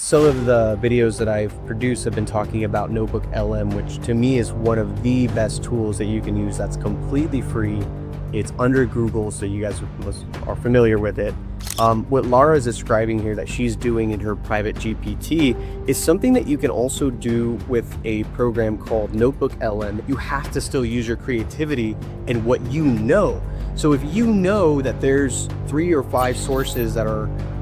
Some of the videos that I've produced have been talking about Notebook LM, which to me is one of the best tools that you can use that's completely free. It's under Google, so you guys are familiar with it. What Lara is describing here that she's doing in her private GPT is something that you can also do with a program called Notebook LM. You have to still use your creativity and what you know. So if you know that there's 3 or 5 sources that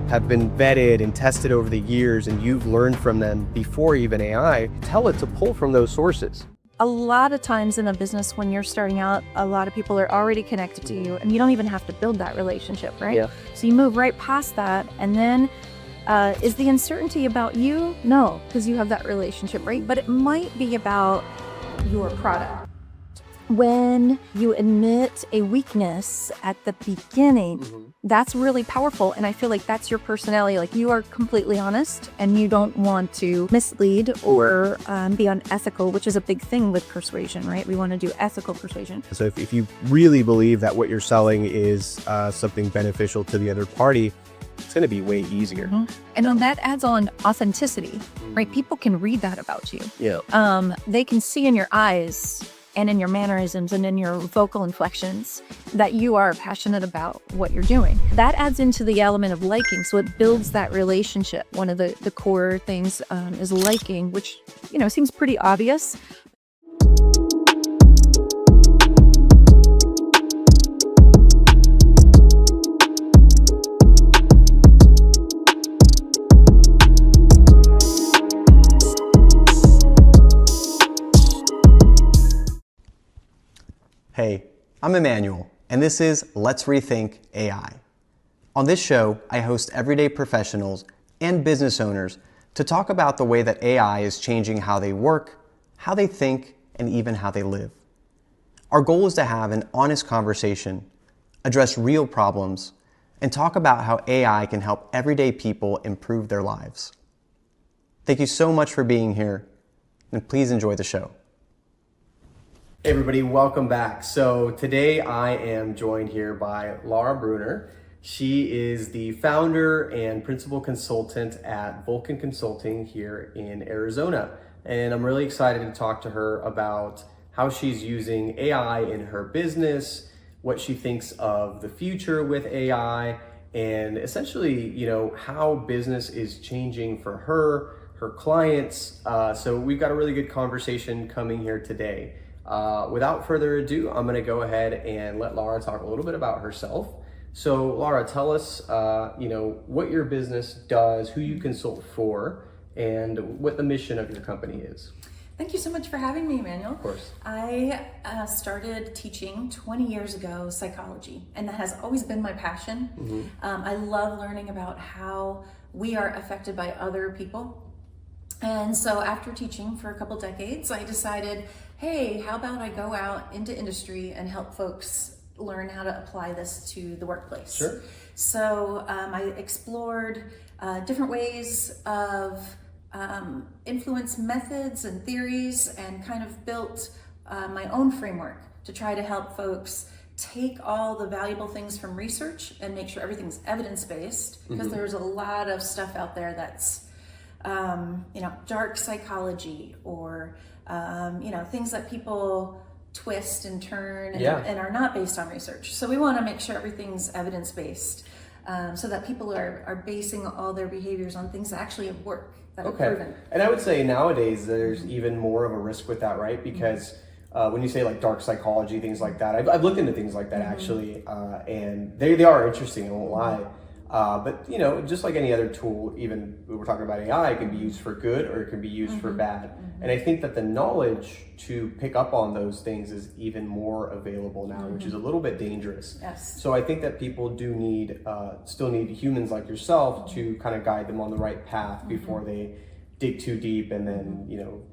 have been vetted and tested over the years and you've learned from them before even AI, tell it to pull from those sources. A lot of times in a business when you're starting out, a lot of people are already connected to you and you don't even have to build that relationship, right? Yeah. So you move right past that, and then is the uncertainty about you? No, because you have that relationship, right? But it might be about your product. When you admit a weakness at the beginning, that's really powerful. And I feel like that's your personality. Like, you are completely honest and you don't want to mislead or be unethical, which is a big thing with persuasion, right? We want to do ethical persuasion. So if you really believe that what you're selling is something beneficial to the other party, it's going to be way easier. And then that adds on authenticity, right? People can read that about you. Yeah. They can see in your eyes and in your mannerisms and in your vocal inflections that you are passionate about what you're doing. That adds into the element of liking, so it builds that relationship. One of the core things is liking, which, seems pretty obvious. Hey, I'm Emmanuel, and this is Let's Rethink AI. On this show, I host everyday professionals and business owners to talk about the way that AI is changing how they work, how they think, and even how they live. Our goal is to have an honest conversation, address real problems, and talk about how AI can help everyday people improve their lives. Thank you so much for being here, and please enjoy the show. Hey everybody, welcome back. So today I am joined here by Lara Bruner. She is the founder and principal consultant at Vulcan Consulting here in Arizona. And I'm really excited to talk to her about how she's using AI in her business, what she thinks of the future with AI, and essentially, how business is changing for her clients. So we've got a really good conversation coming here today. Without further ado, I'm going to go ahead and let Lara talk a little bit about herself. So Lara, tell us, what your business does, who you consult for, and what the mission of your company is. Thank you so much for having me, Emmanuel. Of course. I started teaching 20 years ago psychology, and that has always been my passion. I love learning about how we are affected by other people. And so after teaching for a couple decades, I decided, hey, how about I go out into industry and help folks learn how to apply this to the workplace. Sure. So I explored different ways of influence methods and theories, and kind of built my own framework to try to help folks take all the valuable things from research and make sure everything's evidence-based, because there's a lot of stuff out there that's dark psychology or things that people twist and turn and are not based on research. So we want to make sure everything's evidence-based, so that people are basing all their behaviors on things that actually work, that are proven. And I would say nowadays there's even more of a risk with that, right? Because when you say like dark psychology, things like that, I've looked into things like that actually, and they are interesting, I won't lie. But just like any other tool, even when we're talking about AI, it can be used for good or it can be used for bad. And I think that the knowledge to pick up on those things is even more available now, which is a little bit dangerous. Yes. So I think that people do still need humans like yourself to kind of guide them on the right path before they dig too deep and then,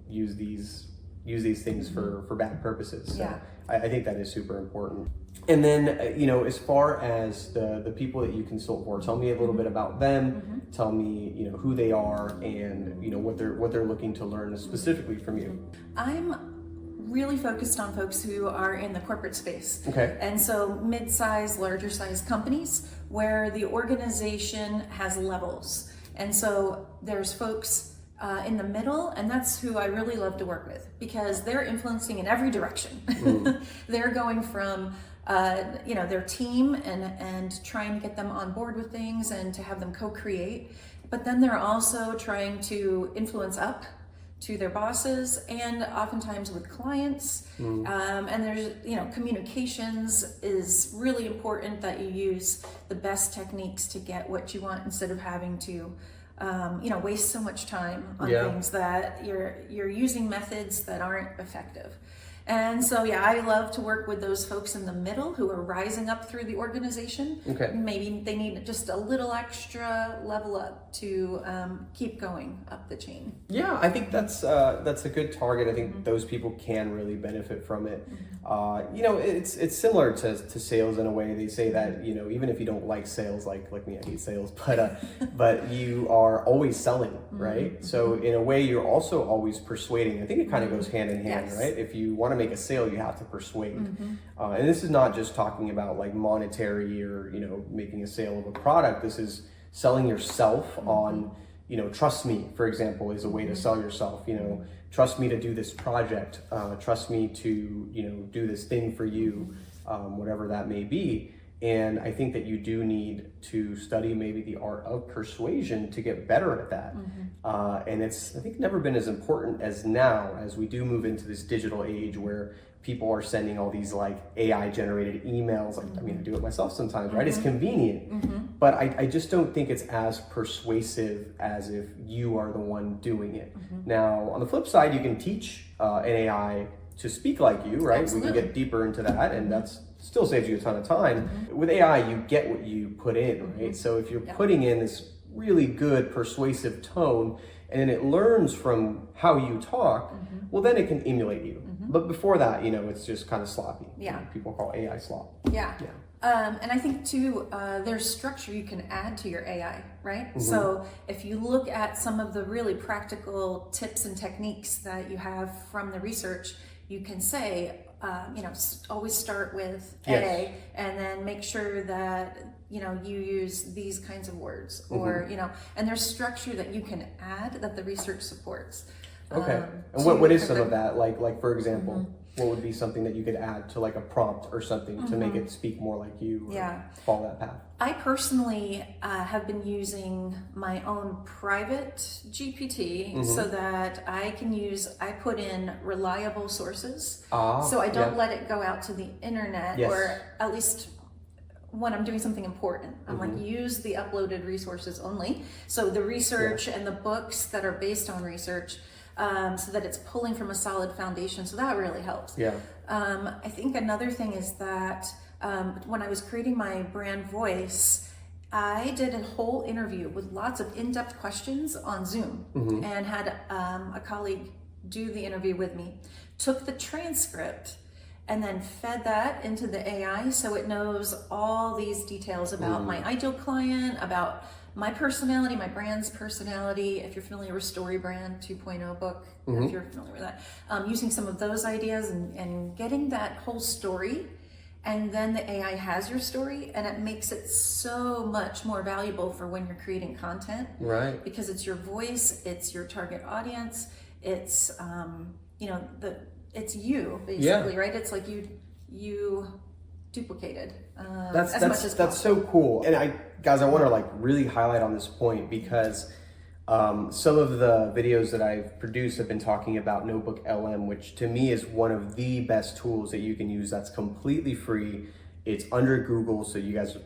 use these things for bad purposes. So I think that is super important. And then, as far as the people that you consult for, tell me a little bit about them. Tell me, who they are and, what they're looking to learn specifically from you. I'm really focused on folks who are in the corporate space. Okay. And so mid-size, larger size companies where the organization has levels. And so there's folks in the middle, and that's who I really love to work with, because they're influencing in every direction. They're going from their team and trying to get them on board with things and to have them co-create, but then they're also trying to influence up to their bosses and oftentimes with clients. And there's, communications is really important, that you use the best techniques to get what you want, instead of having to waste so much time on things that you're using methods that aren't effective. And so, I love to work with those folks in the middle who are rising up through the organization. Okay. Maybe they need just a little extra level up to keep going up the chain. Yeah, I think that's a good target. I think those people can really benefit from it. It's similar to sales in a way. They say that, even if you don't like sales, like me, I hate sales, but you are always selling, right? So in a way, you're also always persuading. I think it kind of goes hand in hand, right? If you want to make a sale, you have to persuade. And this is not just talking about like monetary or, making a sale of a product. This is selling yourself on, trust me, for example, is a way to sell yourself. Trust me to do this project, trust me to, do this thing for you, whatever that may be. And I think that you do need to study maybe the art of persuasion to get better at that. And it's, I think, never been as important as now, as we do move into this digital age where people are sending all these like AI generated emails. I do it myself sometimes, right? It's convenient, but I just don't think it's as persuasive as if you are the one doing it. Now, on the flip side, you can teach an AI to speak like you, right? Absolutely. We can get deeper into that, and that's still saves you a ton of time. With AI, you get what you put in, right? So if you're putting in this really good persuasive tone, and then it learns from how you talk, well, then it can emulate you. But before that, it's just kind of sloppy. People call AI slop. And I think too, there's structure you can add to your AI, right? So if you look at some of the really practical tips and techniques that you have from the research, you can say, always start with A, and then make sure that, you use these kinds of words, or, and there's structure that you can add that the research supports. Okay. And what is some of that? Like for example, what would be something that you could add to like a prompt or something to make it speak more like you, or follow that path? I personally have been using my own private GPT so that I put in reliable sources. So I don't let it go out to the internet, or at least when I'm doing something important. I'm like, use the uploaded resources only. So the research and the books that are based on research, so that it's pulling from a solid foundation. So that really helps. I think another thing is that when I was creating my brand voice, I did a whole interview with lots of in-depth questions on Zoom, and had a colleague do the interview with me, took the transcript, and then fed that into the AI so it knows all these details about my ideal client, about my personality, my brand's personality. If you're familiar with Story Brand 2.0 book, if you're familiar with that, using some of those ideas and getting that whole story, and then the AI has your story, and it makes it so much more valuable for when you're creating content, right? Because it's your voice, it's your target audience, it's it's you basically, right? It's like you duplicated as much as that's so cool. And I want to like really highlight on this point, because some of the videos that I've produced have been talking about Notebook LM, which to me is one of the best tools that you can use. That's completely free. It's under Google, so you guys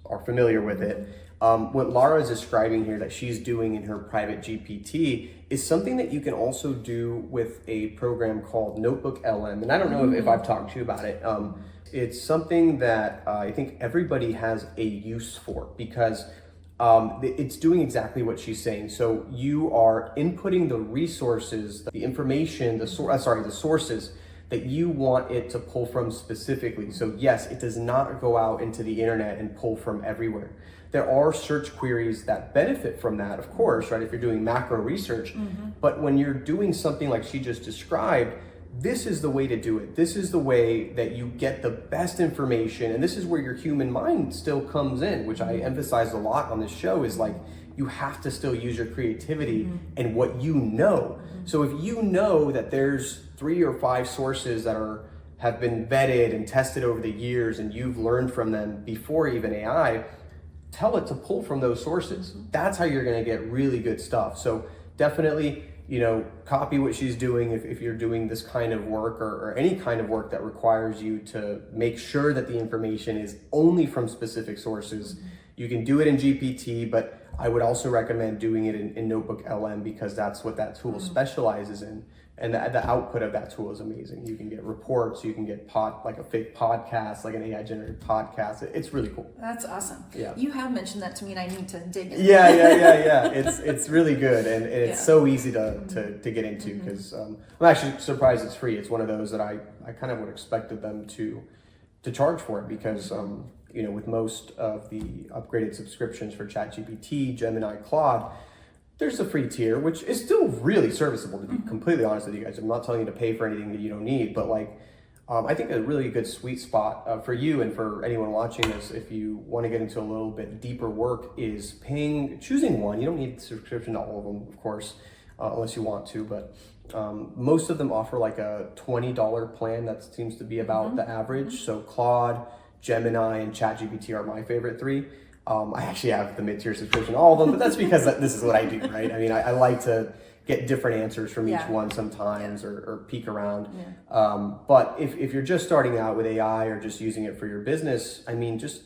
are familiar with it. What Lara is describing here that she's doing in her private GPT is something that you can also do with a program called Notebook LM. And I don't know if I've talked to you about it. It's something that I think everybody has a use for, because it's doing exactly what she's saying. So you are inputting the resources, the information, the sources that you want it to pull from specifically. So yes, it does not go out into the internet and pull from everywhere. There are search queries that benefit from that, of course, right? If you're doing macro research, but when you're doing something like she just described, this is the way to do it. This is the way that you get the best information. And this is where your human mind still comes in, which I emphasize a lot on this show, is like, you have to still use your creativity and what you know. So if you know that there's 3 or 5 sources that have been vetted and tested over the years and you've learned from them before even AI, tell it to pull from those sources. That's how you're gonna get really good stuff. So definitely, copy what she's doing if you're doing this kind of work or any kind of work that requires you to make sure that the information is only from specific sources. You can do it in GPT, but I would also recommend doing it in Notebook LM because that's what that tool specializes in. And the output of that tool is amazing. You can get reports, you can get like a fake podcast, like an AI generated podcast. It's really cool. That's awesome. Yeah. You have mentioned that to me and I need to dig in. Yeah. It's really good and it's so easy to get into because I'm actually surprised it's free. It's one of those that I kind of would expected them to charge for it because with most of the upgraded subscriptions for ChatGPT, Gemini, Claude, there's a free tier, which is still really serviceable, to be completely honest with you guys. I'm not telling you to pay for anything that you don't need, but I think a really good sweet spot for you and for anyone watching this, if you want to get into a little bit deeper work, is choosing one. You don't need a subscription to all of them, of course, unless you want to, but most of them offer like a $20 plan. That seems to be about the average. So Claude, Gemini, and ChatGPT are my favorite 3. I actually have the mid-tier subscription, all of them, but that's because this is what I do, right? I mean, I like to get different answers from each one sometimes or peek around. But if you're just starting out with AI or just using it for your business, I mean, just,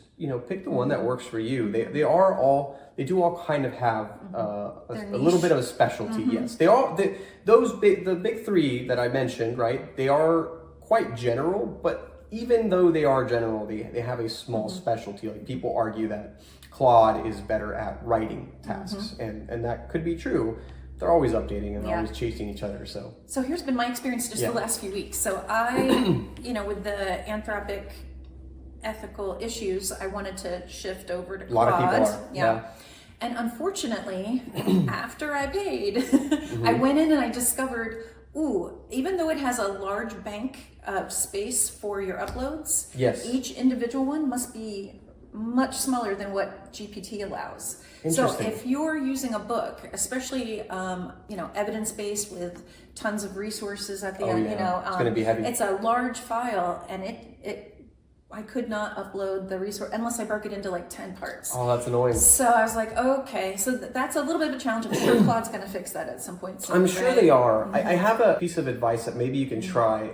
pick the one that works for you. They do all kind of have a little bit of a specialty. Yes, the big 3 that I mentioned, right? They are quite general, but even though they are general, they have a small specialty. Like people argue that Claude is better at writing tasks, and that could be true. They're always updating and they're always chasing each other. So here's been my experience just the last few weeks. So I, with the Anthropic ethical issues, I wanted to shift over to Claude. A lot of people are. Yeah. And unfortunately, after I paid, I went in and I discovered, even though it has a large bank of space for your uploads, each individual one must be much smaller than what GPT allows. So if you're using a book, especially evidence-based with tons of resources at the end, it's going to be heavy. It's a large file, and I could not upload the resource unless I broke it into like 10 parts. Oh, that's annoying. So I was like, okay, so that's a little bit of a challenge. I'm sure Claude's going to fix that at some point soon. I'm sure they are. I have a piece of advice that maybe you can try.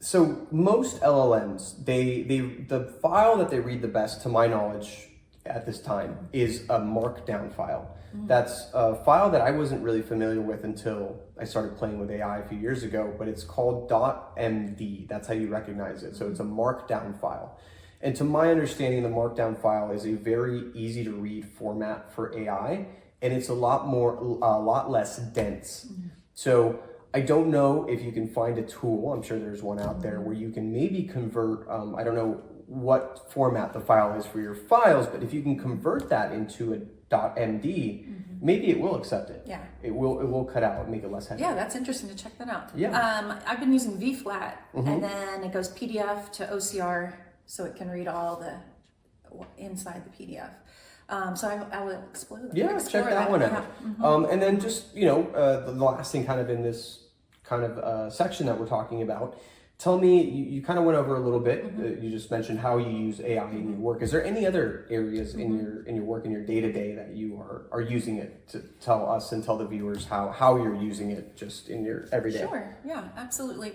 So most LLMs, the file that they read the best, to my knowledge, at this time, is a markdown file. That's a file that I wasn't really familiar with until I started playing with AI a few years ago, but it's called .md. That's how you recognize it. So it's a markdown file. And to my understanding, the markdown file is a very easy to read format for AI, and it's a lot less dense. So I don't know if you can find a tool, I'm sure there's one out there, where you can maybe convert, I don't know what format the file is for your files, but if you can convert that into a .md, maybe it will accept it. Yeah. It will cut out and make it less heavy. Yeah, that's interesting to check that out. Yeah. I've been using vFlat, and then it goes PDF to OCR, so it can read all the inside the PDF. So I will explore that. Yeah, check that one out. And then just, the last thing kind of in this kind of section that we're talking about, tell me, you kind of went over a little bit, you just mentioned how you use AI in your work. Is there any other areas in your work, in your day-to-day, that you are using it to tell us and tell the viewers how you're using it just in your everyday? Sure, yeah, absolutely.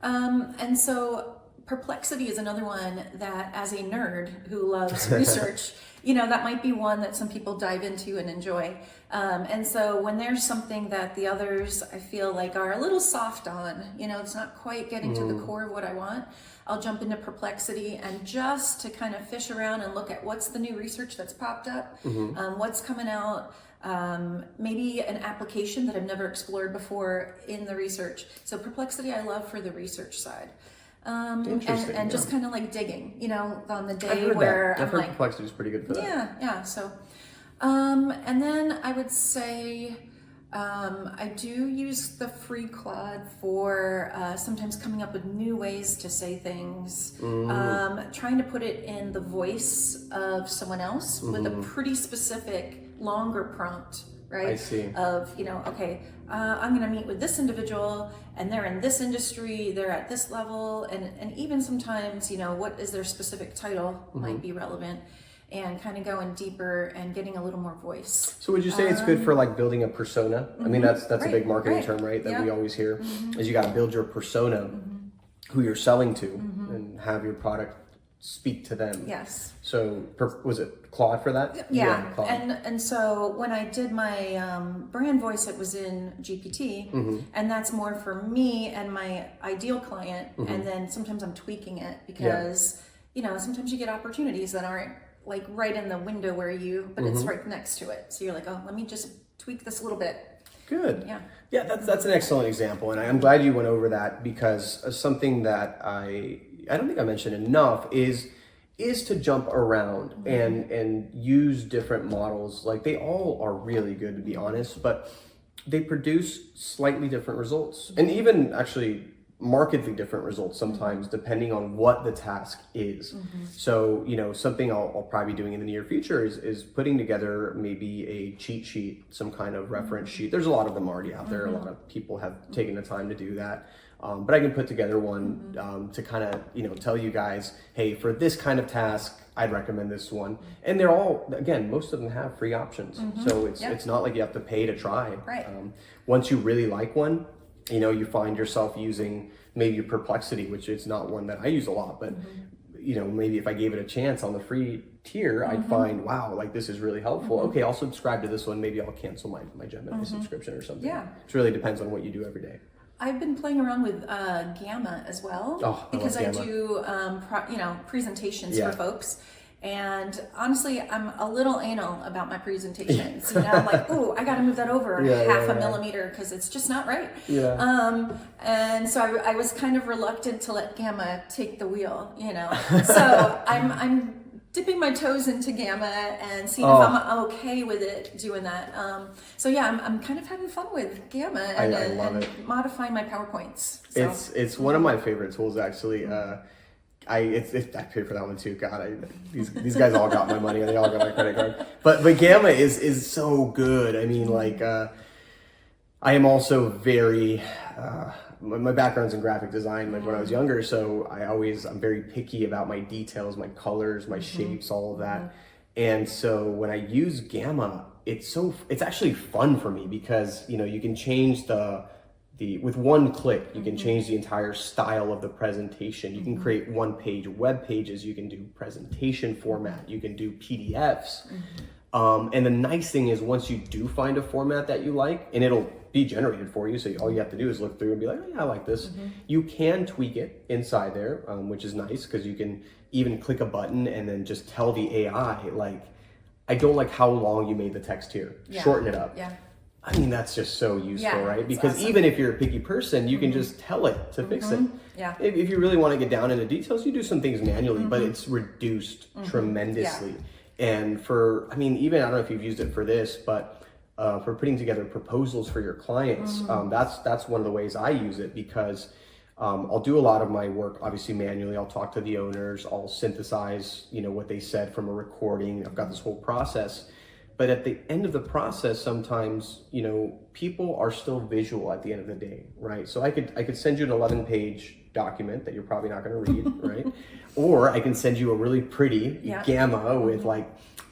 And so Perplexity is another one that, as a nerd who loves research, that might be one that some people dive into and enjoy. And so when there's something that the others, I feel like, are a little soft on, it's not quite getting to the core of what I want, I'll jump into Perplexity and just to kind of fish around and look at what's the new research that's popped up, what's coming out, maybe an application that I've never explored before in the research. So Perplexity I love for the research side. And just kind of like digging, on the day where I've heard Perplexity is pretty good for that. Yeah. So, and then I would say, I do use the free Claude for sometimes coming up with new ways to say things, trying to put it in the voice of someone else with a pretty specific longer prompt, right? I see. Of, okay, I'm going to meet with this individual and they're in this industry, they're at this level, and even sometimes, what is their specific title might be relevant, and kind of going deeper and getting a little more voice. So would you say it's good for like building a persona? I mean, that's a big marketing term, right? That we always hear is you got to build your persona, who you're selling to, and have your product speak to them. Yes. So was it Claude for that? Yeah. Claude. And so when I did my brand voice, it was in GPT, and that's more for me and my ideal client. And then sometimes I'm tweaking it because, sometimes you get opportunities that aren't like right in the window but it's right next to it. So you're like, oh, let me just tweak this a little bit. Good. Yeah. Yeah, that's an excellent example. And I'm glad you went over that, because something that I don't think I mentioned enough is to jump around and use different models. Like, they all are really good, to be honest, but they produce slightly different results, and even actually markedly different results sometimes, depending on what the task is. So, something I'll probably be doing in the near future is putting together maybe a cheat sheet, some kind of reference sheet. There's a lot of them already out there. A lot of people have taken the time to do that. But I can put together one to kind of, tell you guys, hey, for this kind of task, I'd recommend this one. And they're all, again, most of them have free options. So it's not like you have to pay to try. Right. Once you really like one, you find yourself using maybe Perplexity, which is not one that I use a lot, but maybe if I gave it a chance on the free tier, I'd find, wow, like this is really helpful. Okay, I'll subscribe to this one. Maybe I'll cancel my Gemini subscription or something. Yeah. It really depends on what you do every day. I've been playing around with Gamma as well, because I do presentations for folks. And honestly, I'm a little anal about my presentations. I'm like, oh, I got to move that over half a millimeter because it's just not right. And so I was kind of reluctant to let Gamma take the wheel, So I'm dipping my toes into Gamma and seeing if I'm okay with it doing that. So yeah, I'm kind of having fun with Gamma and, love and it. modifying my PowerPoints. So. It's one of my favorite tools, actually. I paid for that one too. God, these guys all got my money and they all got my credit card. But Gamma is so good. I mean, I am also very my background's in graphic design, like when I was younger. So I'm very picky about my details, my colors, my shapes, all of that. And so when I use Gamma, it's actually fun for me because you can change with one click, you can change the entire style of the presentation. You can create one-page web pages. You can do presentation format. You can do PDFs. And the nice thing is, once you do find a format that you like, and it'll be generated for you, so all you have to do is look through and be like, oh yeah, I like this. You can tweak it inside there, which is nice because you can even click a button and then just tell the AI, like, I don't like how long you made the text here. Shorten it up. I mean, that's just so useful, right? Because even if you're a picky person, you can just tell it to fix it. If you really want to get down into details, you do some things manually, but it's reduced tremendously. And even, I don't know if you've used it for this, but for putting together proposals for your clients, that's one of the ways I use it, because I'll do a lot of my work, obviously manually. I'll talk to the owners, I'll synthesize, what they said from a recording. I've got this whole process. But at the end of the process, sometimes, people are still visual at the end of the day, right? So I could send you an 11-page document that you're probably not going to read, right? Or I can send you a really pretty Gamma with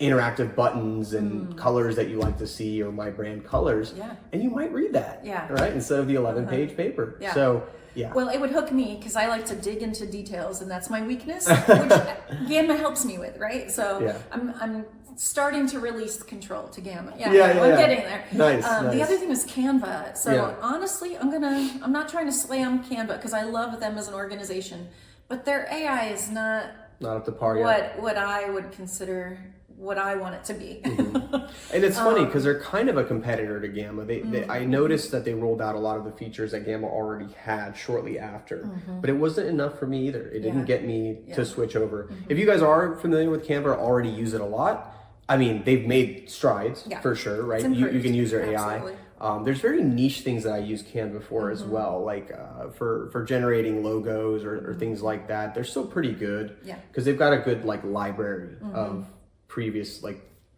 interactive buttons and colors that you like to see, or my brand colors, and you might read that, right? Instead of the 11-page paper. So. Yeah. Well, it would hook me because I like to dig into details, and that's my weakness, which Gamma helps me with, right? So I'm starting to release control to Gamma. I'm getting there. Nice. The other thing was Canva. So honestly, I'm not trying to slam Canva because I love them as an organization, but their AI is not up to par yet. What I would consider what I want it to be. And it's funny because they're kind of a competitor to Gamma. I noticed that they rolled out a lot of the features that Gamma already had shortly after, but it wasn't enough for me either. It didn't get me to switch over. If you guys are familiar with Canva or already use it a lot, I mean, they've made strides for sure, right? You can use their AI. There's very niche things that I use Canva for as well, like for generating logos or things like that. They're still pretty good because they've got a good library of previous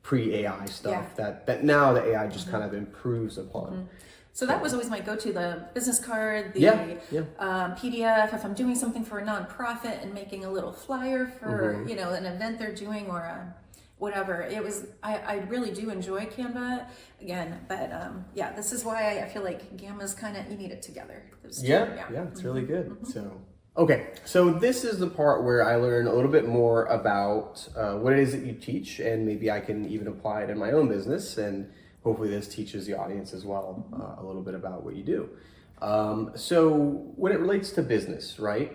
pre-AI stuff Yeah. that now the AI just kind of improves upon. So that was always my go-to, the business card, the PDF, if I'm doing something for a nonprofit and making a little flyer for, you know, an event they're doing or whatever. It was, I really do enjoy Canva again, but yeah, this is why I feel like Gamma's kind of, you need it together. Yeah, it's really good. So, okay, so this is the part where I learn a little bit more about what it is that you teach, and maybe I can even apply it in my own business, and hopefully this teaches the audience as well a little bit about what you do. So when it relates to business, right?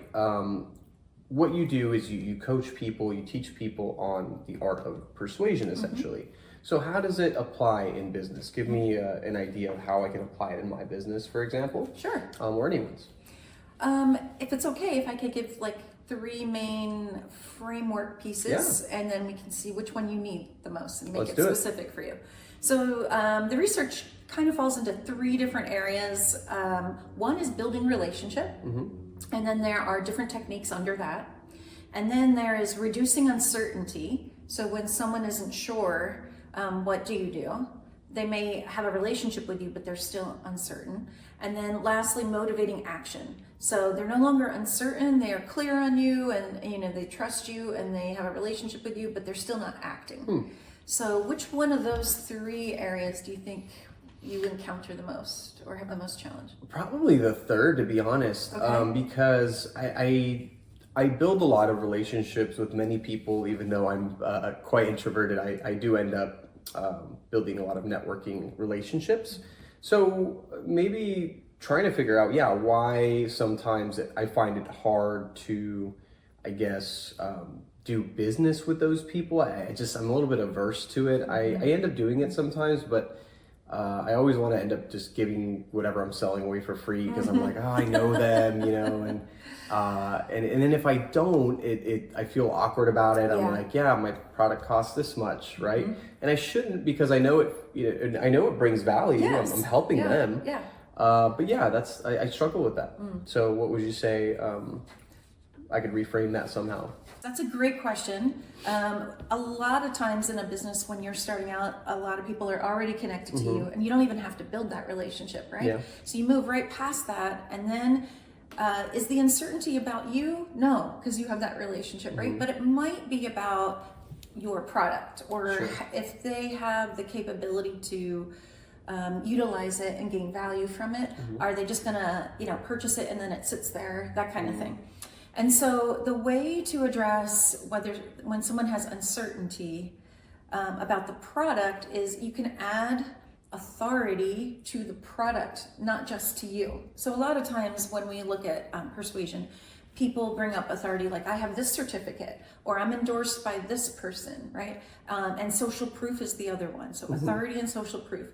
What you do is you coach people, you teach people on the art of persuasion, essentially. So how does it apply in business? Give me an idea of how I can apply it in my business, for example. Sure. Or anyone's. If it's okay, if I could give like 3 main framework pieces, and then we can see which one you need the most and make it specific for you. So the research kind of falls into 3 different areas. One is building relationship, and then there are different techniques under that. And then there is reducing uncertainty. So when someone isn't sure, what do you do? They may have a relationship with you, but they're still uncertain. And then lastly, motivating action. So they're no longer uncertain, they are clear on you, and you know, they trust you and they have a relationship with you, but they're still not acting. So which one of those 3 areas do you think you encounter the most or have the most challenge? Probably the third, to be honest, because I build a lot of relationships with many people, even though I'm quite introverted. I do end up building a lot of networking relationships. So maybe trying to figure out, why sometimes I find it hard to, I guess, do business with those people. I'm a little bit averse to it. I end up doing it sometimes, but I always want to end up just giving whatever I'm selling away for free because I'm like, oh, I know them, you know, and then if I don't, I feel awkward about it. I'm like, my product costs this much, right? And I shouldn't, because I know it. You know, I know it brings value. Yes. I'm helping them. But I struggle with that. So what would you say? I could reframe that somehow. That's a great question. A lot of times in a business, when you're starting out, a lot of people are already connected to you, and you don't even have to build that relationship, right? So you move right past that, and then is the uncertainty about you? No, because you have that relationship, right? But it might be about your product, or if they have the capability to utilize it and gain value from it. Are they just gonna, purchase it and then it sits there, that kind of thing. And so the way to address when someone has uncertainty about the product is you can add authority to the product, not just to you. So a lot of times when we look at persuasion, people bring up authority like, I have this certificate, or I'm endorsed by this person, right? And social proof is the other one. So authority and social proof.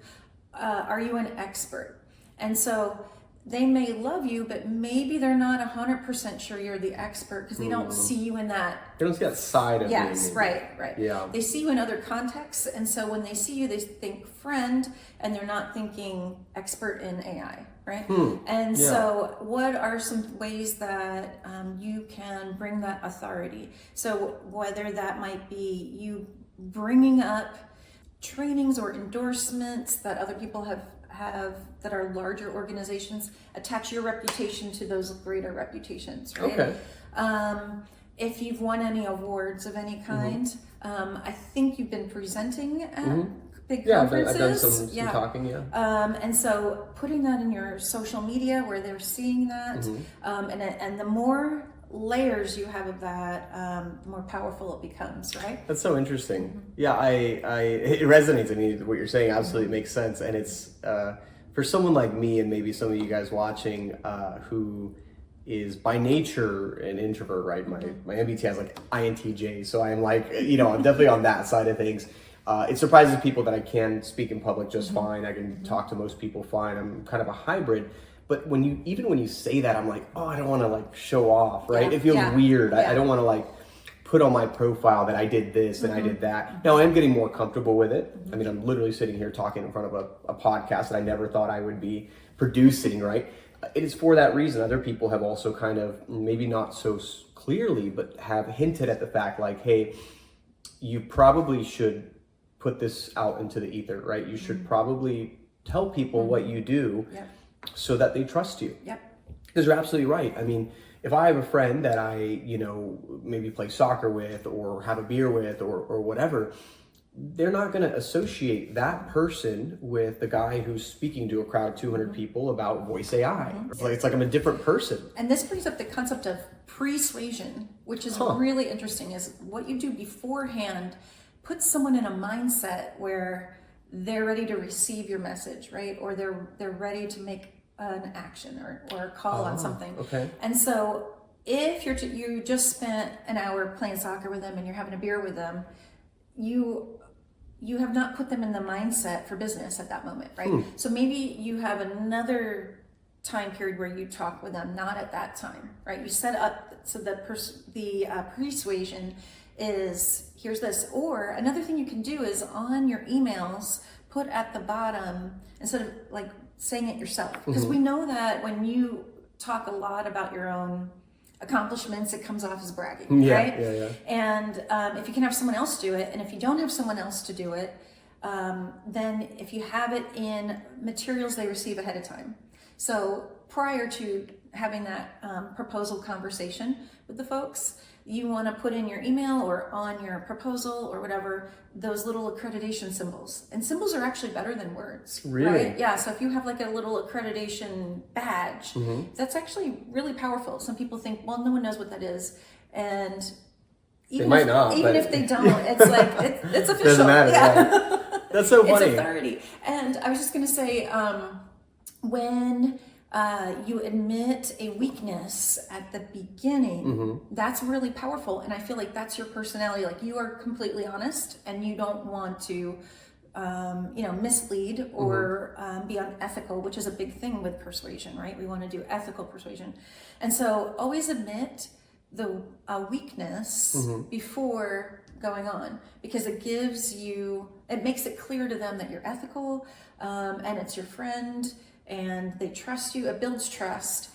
Are you an expert? And so they may love you, but maybe they're not 100% sure you're the expert because they don't see you in that. They don't see that side of you. Yes, right. Yeah. They see you in other contexts, and so when they see you, they think friend, and they're not thinking expert in AI, right? And so what are some ways that you can bring that authority? So whether that might be you bringing up trainings or endorsements that other people have that are larger organizations, attach your reputation to those greater reputations, right? Okay. If you've won any awards of any kind, I think you've been presenting at big conferences. I've done some talking, and so putting that in your social media where they're seeing that, and the more layers you have of that, the more powerful it becomes, right? That's so interesting. Yeah, it resonates. I mean, what you're saying absolutely makes sense. And it's, for someone like me and maybe some of you guys watching, who is by nature an introvert, right? My MBTI has like INTJ. So I'm like, I'm definitely on that side of things. It surprises people that I can speak in public just fine. I can talk to most people fine. I'm kind of a hybrid. But when you say that, I'm like, oh, I don't want to like show off, right? It feels weird. I don't want to like put on my profile that I did this and I did that. Now I'm getting more comfortable with it. I mean, I'm literally sitting here talking in front of a podcast that I never thought I would be producing, right? It is for that reason. Other people have also kind of, maybe not so clearly, but have hinted at the fact like, hey, you probably should put this out into the ether, right? You should probably tell people what you do so that they trust you. Because you're absolutely right. I mean, if I have a friend that I, maybe play soccer with or have a beer with or whatever, they're not going to associate that person with the guy who's speaking to a crowd of 200 people about voice AI. It's like I'm a different person. And this brings up the concept of persuasion, which is really interesting, is what you do beforehand puts someone in a mindset where they're ready to receive your message, right? Or they're ready to make an action or a call on something. Okay. And so if you just spent an hour playing soccer with them and you're having a beer with them, you have not put them in the mindset for business at that moment, right? So maybe you have another time period where you talk with them, not at that time, right? You set up so the persuasion is, here's this. Or another thing you can do is on your emails, put at the bottom, instead of like saying it yourself, because we know that when you talk a lot about your own accomplishments, it comes off as bragging, right? And if you can have someone else do it, and if you don't have someone else to do it, then if you have it in materials they receive ahead of time. So prior to having that proposal conversation with the folks, you want to put in your email or on your proposal or whatever those little accreditation symbols. And symbols are actually better than words. Really? Right? Yeah. So if you have like a little accreditation badge, that's actually really powerful. Some people think, well, no one knows what that is, and even they might not. Even if they don't, it's like it's official. Doesn't matter. Yeah. That's so funny. It's authority. And I was just going to say, when you admit a weakness at the beginning, that's really powerful. And I feel like that's your personality. Like you are completely honest and you don't want to, mislead or be unethical, which is a big thing with persuasion, right? We want to do ethical persuasion. And so always admit the weakness before going on, because it makes it clear to them that you're ethical and it's your friend and they trust you. It builds trust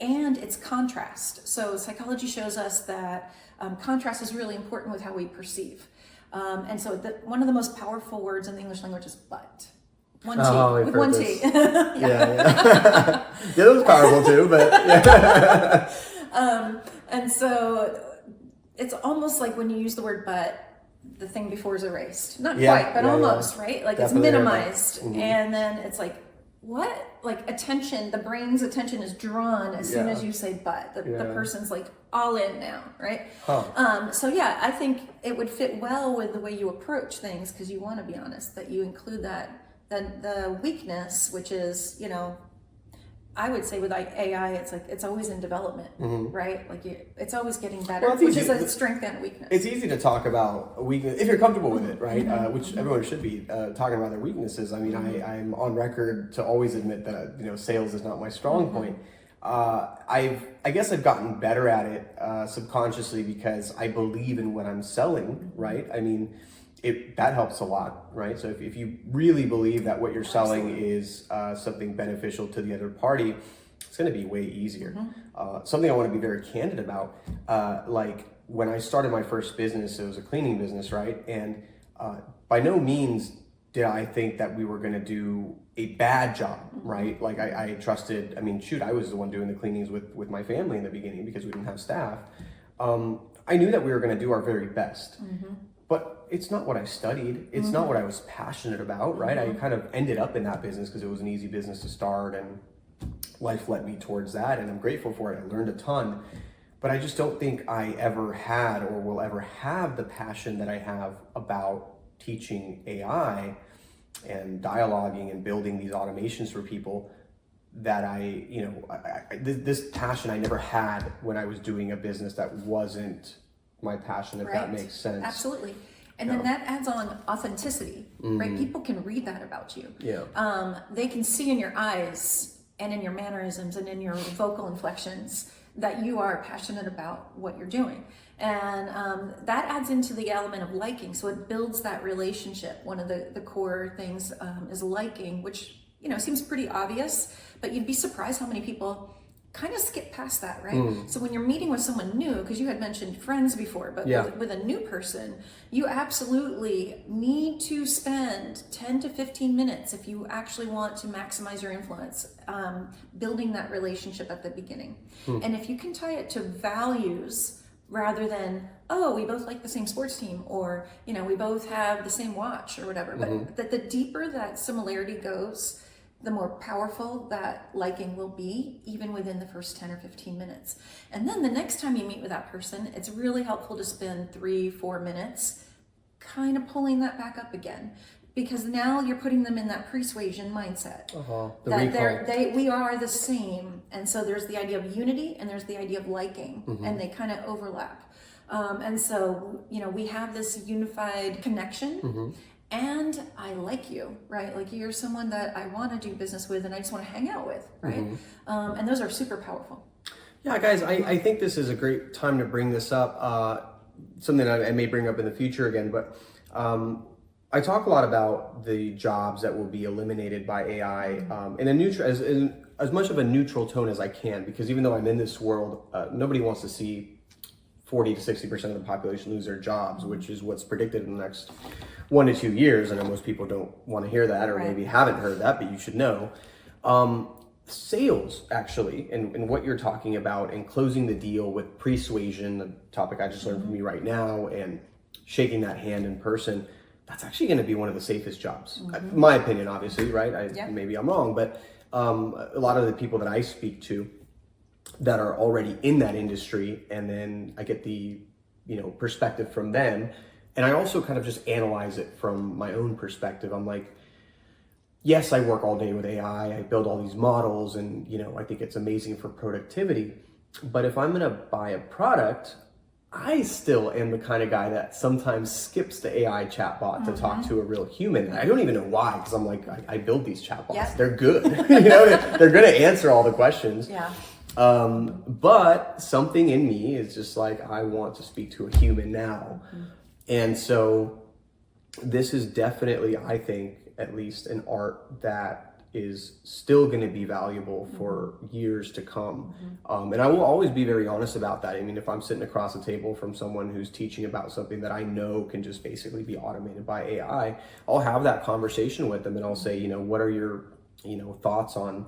and it's contrast. So psychology shows us that contrast is really important with how we perceive. And so one of the most powerful words in the English language is but. One T. With one T. Yeah, that was powerful too, but yeah. And so it's almost like when you use the word but, the thing before is erased. Not quite, but almost, right? Like definitely it's minimized. And then it's like, what? Like attention, the brain's attention is drawn as soon as you say but. The person's like all in now, right? So yeah, I think it would fit well with the way you approach things, because you want to be honest, that you include the weakness, which is, I would say with AI, it's like it's always in development, right? Like it's always getting better, which is a strength and a weakness. It's easy to talk about a weakness if you're comfortable with it, right? Which everyone should be talking about their weaknesses. I mean, I'm on record to always admit that sales is not my strong point. I guess I've gotten better at it subconsciously because I believe in what I'm selling, right? I mean, that helps a lot, right? So if you really believe that what you're selling is something beneficial to the other party, it's going to be way easier. Something I want to be very candid about, like when I started my first business, it was a cleaning business, right? And by no means did I think that we were going to do a bad job, right? Like I trusted, I was the one doing the cleanings with my family in the beginning because we didn't have staff. I knew that we were going to do our very best. But it's not what I studied. It's not what I was passionate about, right? I kind of ended up in that business because it was an easy business to start and life led me towards that. And I'm grateful for it. I learned a ton. But I just don't think I ever had or will ever have the passion that I have about teaching AI and dialoguing and building these automations for people that this passion I never had when I was doing a business that wasn't my passion, if that makes sense. Absolutely. And then that adds on authenticity, right? People can read that about you. They can see in your eyes and in your mannerisms and in your vocal inflections that you are passionate about what you're doing. And that adds into the element of liking. So it builds that relationship. One of the core things is liking, which, seems pretty obvious, but you'd be surprised how many people kind of skip past that, right? So when you're meeting with someone new, because you had mentioned friends before, but with a new person, you absolutely need to spend 10 to 15 minutes if you actually want to maximize your influence, building that relationship at the beginning. And if you can tie it to values rather than, oh, we both like the same sports team, or, you know, we both have the same watch or whatever, but that the deeper that similarity goes, the more powerful that liking will be, even within the first 10 or 15 minutes. And then the next time you meet with that person, it's really helpful to spend 3-4 minutes kind of pulling that back up again, because now you're putting them in that persuasion mindset. That we are the same. And so there's the idea of unity and there's the idea of liking, and they kind of overlap. And so, you know, we have this unified connection. And I like you, right? Like, you're someone that I want to do business with and I just want to hang out with, right? And those are super powerful. Yeah, guys, I think this is a great time to bring this up. Something I may bring up in the future again, but I talk a lot about the jobs that will be eliminated by AI in a neutral, as much of a neutral tone as I can, because even though I'm in this world, nobody wants to see 40 to 60% of the population lose their jobs, which is what's predicted in the next 1 to 2 years. I know most people don't want to hear that, or maybe haven't heard that, but you should know. Sales, actually, and what you're talking about, and closing the deal with persuasion, the topic I just learned from you right now, and shaking that hand in person, that's actually going to be one of the safest jobs. My opinion, obviously, right? Maybe I'm wrong, but a lot of the people that I speak to that are already in that industry, and then I get the, you know, perspective from them, and I also kind of just analyze it from my own perspective. I'm like, yes, I work all day with AI, I build all these models, and, you know, I think it's amazing for productivity, but if I'm gonna buy a product, I still am the kind of guy that sometimes skips the AI chatbot to talk to a real human. I don't even know why, because I'm like, I build these chatbots. They're good. You know, they're gonna answer all the questions. But something in me is just like, I want to speak to a human now. And so this is definitely, I think, at least an art that is still going to be valuable for years to come. And I will always be very honest about that. I mean, if I'm sitting across the table from someone who's teaching about something that I know can just basically be automated by AI, I'll have that conversation with them, and I'll say, you know, what are your, you know, thoughts on,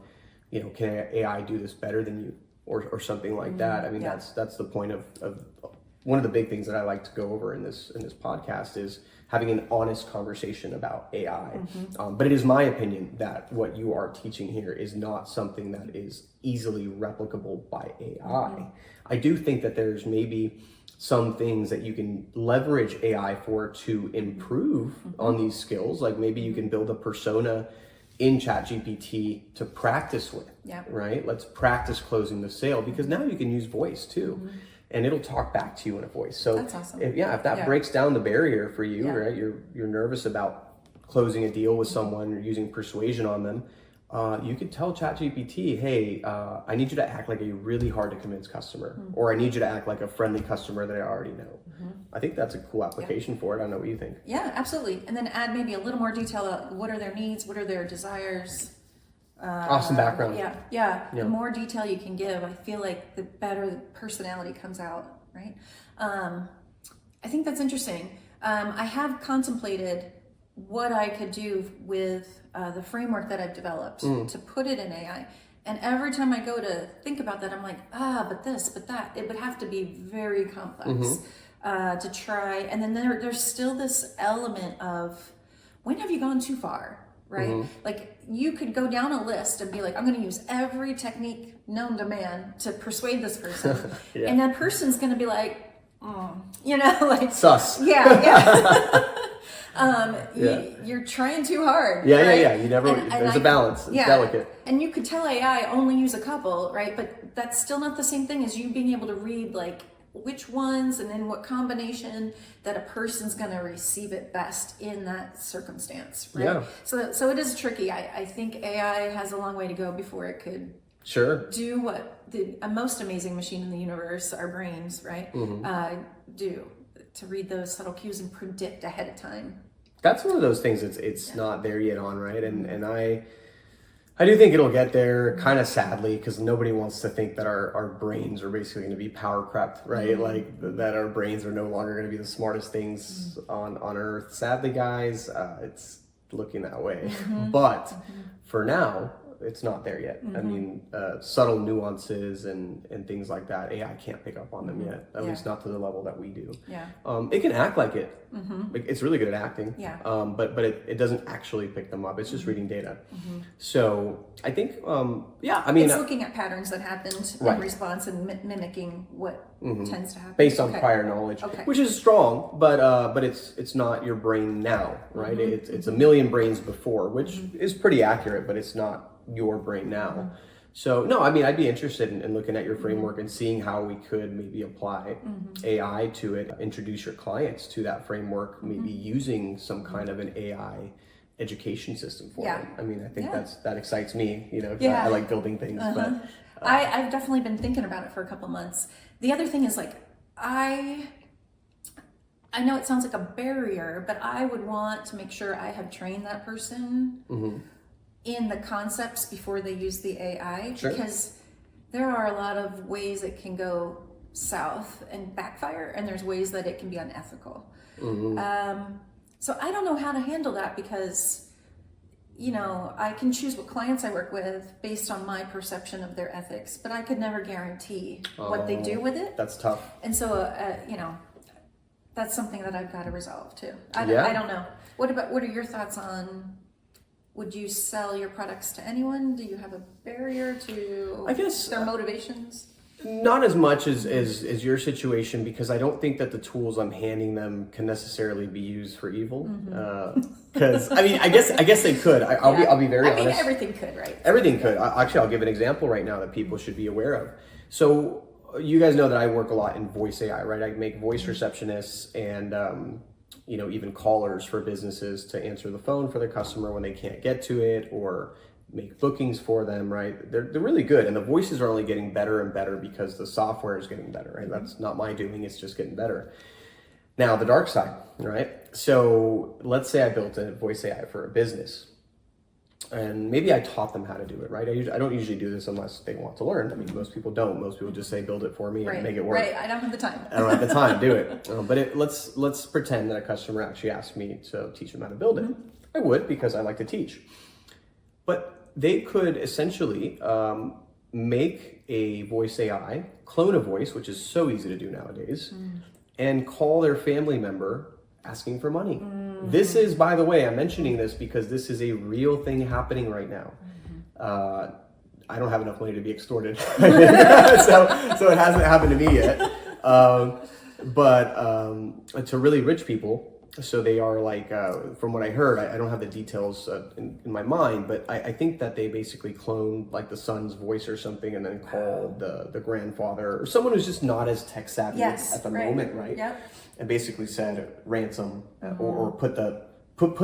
you know, can AI do this better than you, or something like that. I mean, that's the point of one of the big things that I like to go over in this podcast is having an honest conversation about AI. But it is my opinion that what you are teaching here is not something that is easily replicable by AI. I do think that there's maybe some things that you can leverage AI for to improve on these skills. Like maybe you can build a persona in ChatGPT to practice with, right? Let's practice closing the sale, because now you can use voice too. And it'll talk back to you in a voice. So that's awesome. if that breaks down the barrier for you, right? You're nervous about closing a deal with someone or using persuasion on them. You could tell ChatGPT, hey, I need you to act like a really hard to convince customer, or I need you to act like a friendly customer that I already know. I think that's a cool application for it. I don't know what you think. Yeah, absolutely. And then add maybe a little more detail about what are their needs, what are their desires. Awesome background. The more detail you can give, I feel like the better the personality comes out, right? I think that's interesting. I have contemplated what I could do with the framework that I've developed to put it in AI. And every time I go to think about that, I'm like, but this, but that. It would have to be very complex to try. And then there's still this element of, when have you gone too far? Right? Like, you could go down a list and be like, I'm going to use every technique known to man to persuade this person. And that person's going to be like, you know, like, sus. You're trying too hard. You never, there's a balance. It's delicate. And you could tell AI only use a couple, right? But that's still not the same thing as you being able to read, like, which ones and then what combination that a person's going to receive it best in that circumstance, right? So it is tricky. I think AI has a long way to go before it could do what the most amazing machine in the universe, our brains, right, do, to read those subtle cues and predict ahead of time. That's one of those things it's not there yet on, right? And I do think it'll get there, kind of sadly, because nobody wants to think that our brains are basically going to be power crept, right? Like that our brains are no longer going to be the smartest things on Earth. Sadly, guys, it's looking that way. But for now, it's not there yet. I mean, subtle nuances and things like that, AI can't pick up on them yet, at least not to the level that we do. It can act like it. It's really good at acting. But it doesn't actually pick them up. It's just reading data. So I think, I mean, it's looking at patterns that happened in response and mimicking what tends to happen based on prior knowledge, which is strong, but it's not your brain now, right? It's a million brains before, which is pretty accurate, but it's not your brain now. So no, I mean, I'd be interested in looking at your framework and seeing how we could maybe apply AI to it, introduce your clients to that framework, maybe using some kind of an AI education system for them. I mean, I think that excites me, you know, 'cause I like building things, but I've definitely been thinking about it for a couple months. The other thing is, like, I know it sounds like a barrier, but I would want to make sure I have trained that person in the concepts before they use the AI, because there are a lot of ways it can go south and backfire, and there's ways that it can be unethical. So I don't know how to handle that, because, you know, I can choose what clients I work with based on my perception of their ethics, but I could never guarantee what they do with it. That's tough. And so, you know, that's something that I've got to resolve too. I don't know. What are your thoughts on, would you sell your products to anyone? Do you have a barrier to, I guess, their motivations? Not as much as your situation, because I don't think that the tools I'm handing them can necessarily be used for evil. Because I mean, I guess they could. I'll be very honest. I mean, everything could, right? Everything could. Actually, I'll give an example right now that people should be aware of. So you guys know that I work a lot in voice AI, right? I make voice receptionists and you know, even callers for businesses to answer the phone for their customer when they can't get to it, or make bookings for them, right? They're really good, and the voices are only getting better and better because the software is getting better, right? That's not my doing, it's just getting better. Now, the dark side, right? So let's say I built a voice AI for a business, and maybe I taught them how to do it, right? I don't usually do this unless they want to learn. I mean, most people don't. Most people just say, build it for me and make it work. Right, I don't have the time. I don't have the time to do it. But let's pretend that a customer actually asked me to teach them how to build it. I would, because I like to teach. But they could essentially make a voice AI, clone a voice, which is so easy to do nowadays, and call their family member asking for money. This is, by the way, I'm mentioning this because this is a real thing happening right now. I don't have enough money to be extorted, so it hasn't happened to me yet. But to really rich people, so they are like, from what I heard, I don't have the details in my mind, but I think that they basically cloned like the son's voice or something, and then called the grandfather or someone who's just not as tech savvy at the moment, right? Yep. And basically said ransom or put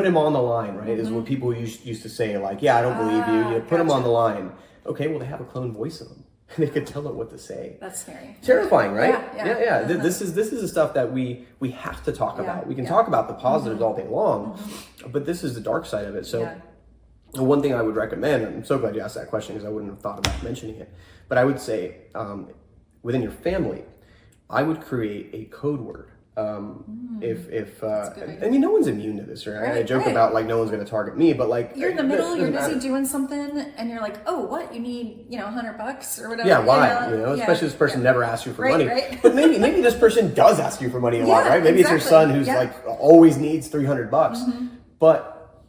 him on the line, right? Is what people used to say, like, yeah, I don't believe you. You put him on the line. Okay, well, they have a cloned voice of him. They could tell it what to say. That's scary. Terrifying, right? Yeah. This is the stuff that we have to talk about. We can talk about the positives all day long, but this is the dark side of it. So one thing I would recommend, and I'm so glad you asked that question because I wouldn't have thought about mentioning it, but I would say within your family, I would create a code word. If I mean, no one's immune to this, right? I joke about like no one's going to target me, but like you're in the middle, you're busy doing something, and you're like, oh, what, you need, $100 or whatever. Yeah, why? Especially this person never asks you for money. Right. But maybe this person does ask you for money a lot, right? Maybe it's your son who's like always needs $300. But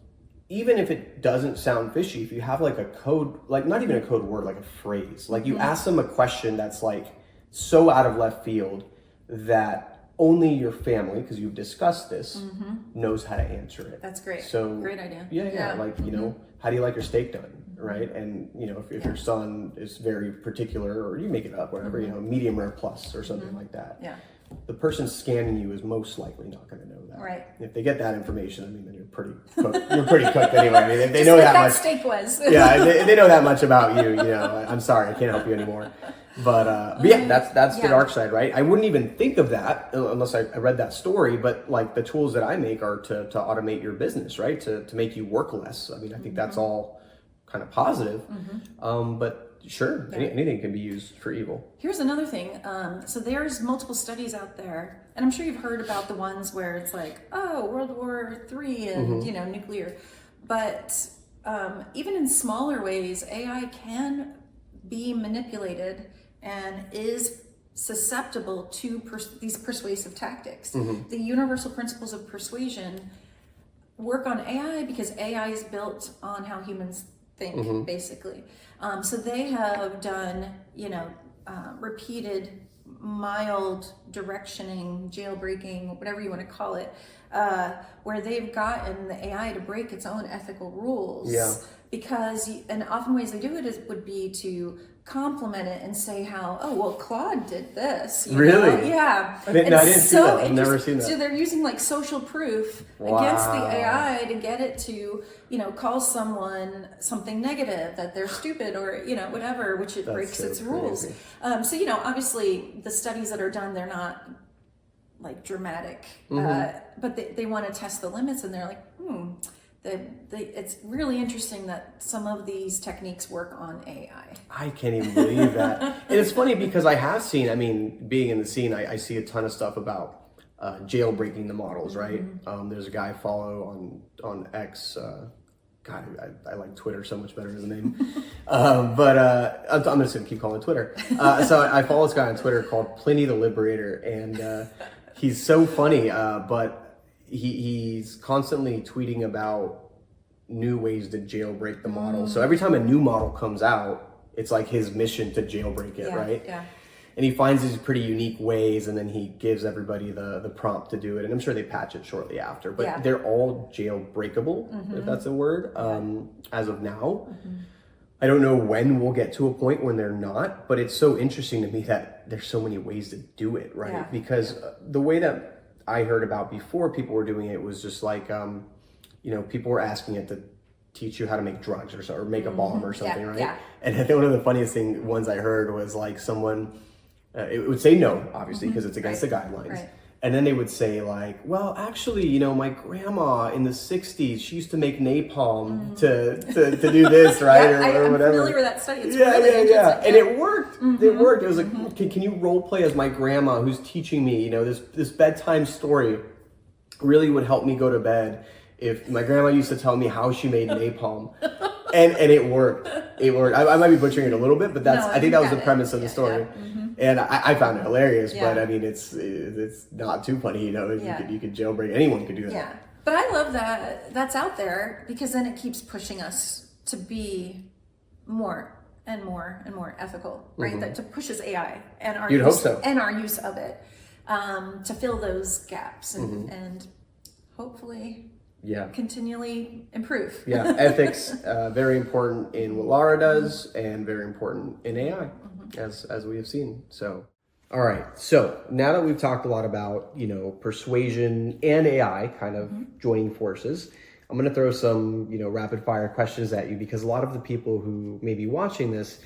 even if it doesn't sound fishy, if you have like a code, like not even a code word, like a phrase, like you ask them a question that's like so out of left field that only your family, because you've discussed this, knows how to answer it. That's great. So great idea. Yeah. Like, how do you like your steak done, right? And if your son is very particular, or you make it up, whatever, medium rare plus or something like that. Yeah. The person scanning you is most likely not going to know that. Right. If they get that information, I mean, then you're pretty cooked. You're pretty cooked anyway. I mean, they know that much. Steak was. Yeah, they know that much about you. I'm sorry, I can't help you anymore. But yeah, that's the dark side, right? I wouldn't even think of that unless I read that story. But like the tools that I make are to automate your business, right? To make you work less. I mean, I think that's all kind of positive. But sure, anything can be used for evil. Here's another thing. So there's multiple studies out there, and I'm sure you've heard about the ones where it's like, oh, World War III and you know, nuclear. But even in smaller ways, AI can be manipulated and is susceptible to these persuasive tactics. The universal principles of persuasion work on AI because AI is built on how humans think, basically. So they have done, you know, repeated mild directioning, jailbreaking, whatever you want to call it, where they've gotten the AI to break its own ethical rules. Because, and often ways they do it would be to compliment it and say how, oh, well, Claude did this. You know? Yeah. I didn't see that. I've never seen that. So they're using like social proof against the AI to get it to, you know, call someone something negative, that they're stupid or, you know, whatever, which it breaks its rules. So, you know, obviously the studies that are done, they're not like dramatic, but they want to test the limits, and they're like, it's really interesting that some of these techniques work on AI. I can't even believe that. And it's funny because I have seen, I mean, being in the scene, I see a ton of stuff about jailbreaking the models, right? There's a guy I follow on X. God, I like Twitter so much better as a name. I'm just going to keep calling it Twitter. So I follow this guy on Twitter called Pliny the Liberator, and he's so funny, but he's constantly tweeting about new ways to jailbreak the model. So every time a new model comes out, it's like his mission to jailbreak it, right? Yeah. And he finds these pretty unique ways, and then he gives everybody the prompt to do it. And I'm sure they patch it shortly after, but they're all jailbreakable, if that's a word, as of now. I don't know when we'll get to a point when they're not, but it's so interesting to me that there's so many ways to do it, right? Because the way that I heard about before people were doing it was just like, you know, people were asking it to teach you how to make drugs or make a bomb or something, right? And I think one of the funniest ones I heard was like someone, it would say no, obviously, because it's against the guidelines. And then they would say like, well, actually, you know, my grandma in the 60s, she used to make napalm to do this, right? or whatever. I'm familiar with that study. It's really interesting. And it worked. It worked. It was like, can you role play as my grandma who's teaching me, you know, this bedtime story really would help me go to bed if my grandma used to tell me how she made napalm. and it worked. It worked. I might be butchering it a little bit, but I think that was the premise of the story. And I found it hilarious, but I mean, it's not too funny, you know. You could jailbreak. Anyone could do that. Yeah, but I love that that's out there, because then it keeps pushing us to be more and more and more ethical, right? That pushes AI and our use of it to fill those gaps and hopefully continually improve. Ethics very important in what Lara does, and very important in AI. As we have seen. So, all right. So now that we've talked a lot about, you know, persuasion and AI kind of joining forces, I'm going to throw some, you know, rapid fire questions at you, because a lot of the people who may be watching this,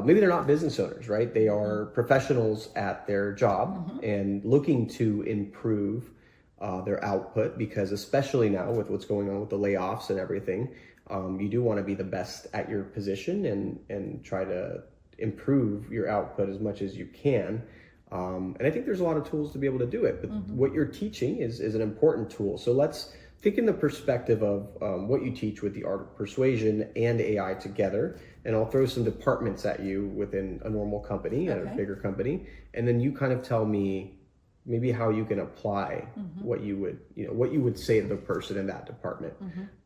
maybe they're not business owners, right? They are professionals at their job and looking to improve their output, because especially now with what's going on with the layoffs and everything, you do want to be the best at your position and try to improve your output as much as you can. And I think there's a lot of tools to be able to do it, but what you're teaching is an important tool. So let's think in the perspective of what you teach with the art of persuasion and AI together. And I'll throw some departments at you within a normal company and a bigger company. And then you kind of tell me maybe how you can apply what you would say to the person in that department.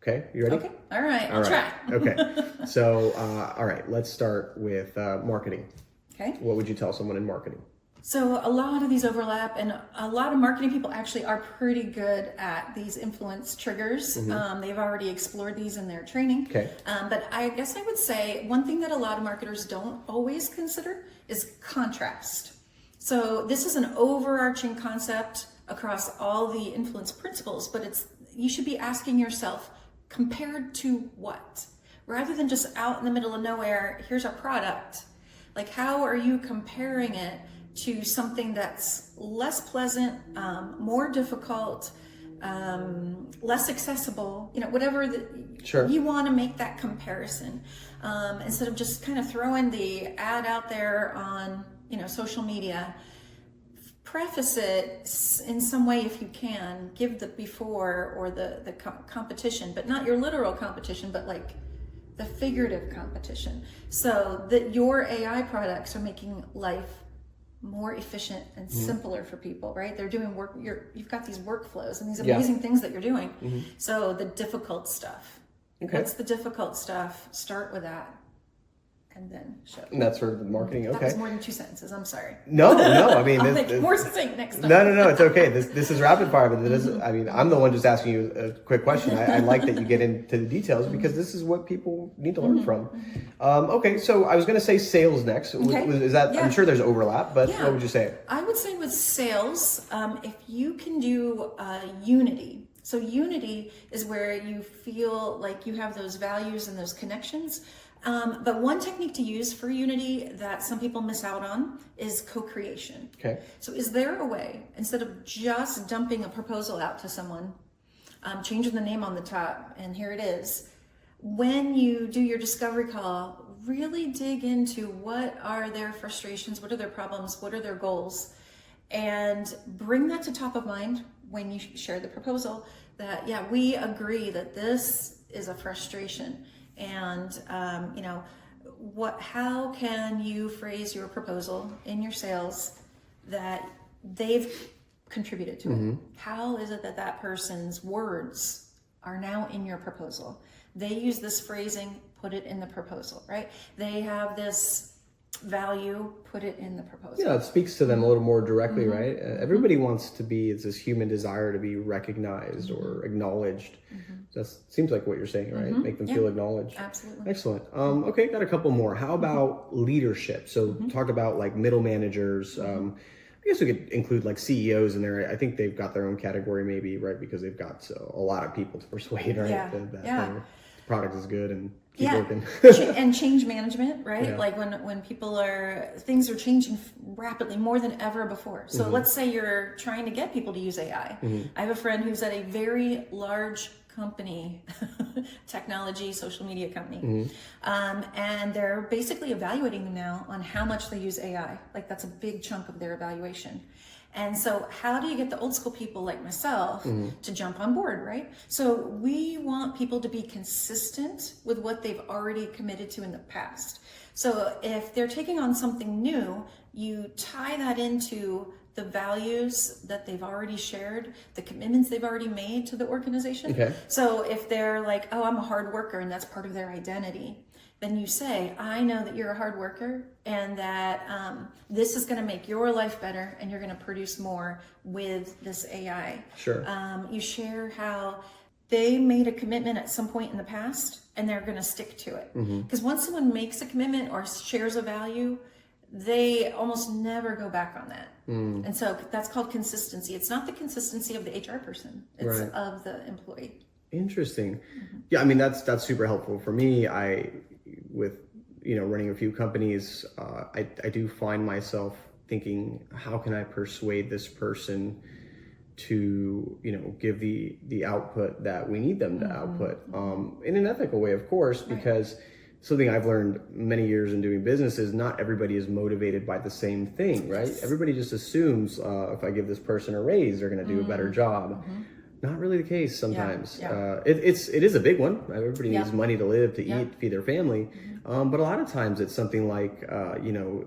Okay, you ready? Okay, all right, I'll try. Okay, so all right, let's start with marketing. Okay. What would you tell someone in marketing? So a lot of these overlap, and a lot of marketing people actually are pretty good at these influence triggers. They've already explored these in their training. Okay. But I guess I would say one thing that a lot of marketers don't always consider is contrast. So this is an overarching concept across all the influence principles, but you should be asking yourself, compared to what? Rather than just out in the middle of nowhere, here's our product. Like, how are you comparing it to something that's less pleasant, more difficult, less accessible, whatever Sure. you want to make that comparison, instead of just kind of throwing the ad out there on, social media. Preface it in some way if you can, give the before or the competition, but not your literal competition, but like the figurative competition, so that your AI products are making life more efficient and simpler for people, right? They're doing work, you've got these workflows and these amazing things that you're doing. So the difficult stuff. Okay. What's the difficult stuff? Start with that. And then show. And that's for the marketing. Okay. That was more than 2 sentences. I'm sorry. No. I mean, I'll make it more succinct next time. No. It's okay. This is rapid fire, but this is, I mean, I'm the one just asking you a quick question. I like that you get into the details because this is what people need to learn from. Okay. So I was going to say sales next. Okay. Is that? Yeah. I'm sure there's overlap, but Yeah. what would you say? I would say with sales, if you can do unity. So unity is where you feel like you have those values and those connections. But one technique to use for unity that some people miss out on is co-creation. Okay. So is there a way, instead of just dumping a proposal out to someone, changing the name on the top, and here it is, when you do your discovery call, really dig into what are their frustrations, what are their problems, what are their goals, and bring that to top of mind when you share the proposal, that, yeah, we agree that this is a frustration. And, how can you phrase your proposal in your sales that they've contributed to it? How is it that that person's words are now in your proposal? They use this phrasing, put it in the proposal, right? They have this value, put it in the proposal. Yeah, it speaks to them a little more directly, right? Everybody wants to be, it's this human desire to be recognized or acknowledged. That seems like what you're saying, right? Make them feel acknowledged. Absolutely. Excellent. Okay, got a couple more. How about leadership? So talk about like middle managers. I guess we could include like CEOs in there. I think they've got their own category maybe, right? Because they've got a lot of people to persuade, right? Yeah. That Yeah. the product is good and keep Yeah. working. And change management, right? Yeah. Like when things are changing rapidly more than ever before. So let's say you're trying to get people to use AI. I have a friend who's at a very large company, technology, social media company. And they're basically evaluating them now on how much they use AI. Like that's a big chunk of their evaluation. And so how do you get the old school people like myself to jump on board, right? So we want people to be consistent with what they've already committed to in the past. So if they're taking on something new, you tie that into the values that they've already shared, the commitments they've already made to the organization. Okay. So if they're like, oh, I'm a hard worker, and that's part of their identity, then you say, I know that you're a hard worker and that this is going to make your life better and you're going to produce more with this AI. Sure. You share how they made a commitment at some point in the past and they're going to stick to it. Because once someone makes a commitment or shares a value, they almost never go back on that. And so that's called consistency. It's not the consistency of the HR person, it's Right. of the employee. Interesting. Yeah, I mean, that's super helpful for me. With running a few companies, I do find myself thinking, how can I persuade this person to give the output that we need them to output in an ethical way, of course, because something I've learned many years in doing business is not everybody is motivated by the same thing, right? Everybody just assumes if I give this person a raise, they're going to do a better job. Not really the case sometimes. It is a big one. Everybody needs money to live, to eat, feed their family. But a lot of times it's something like,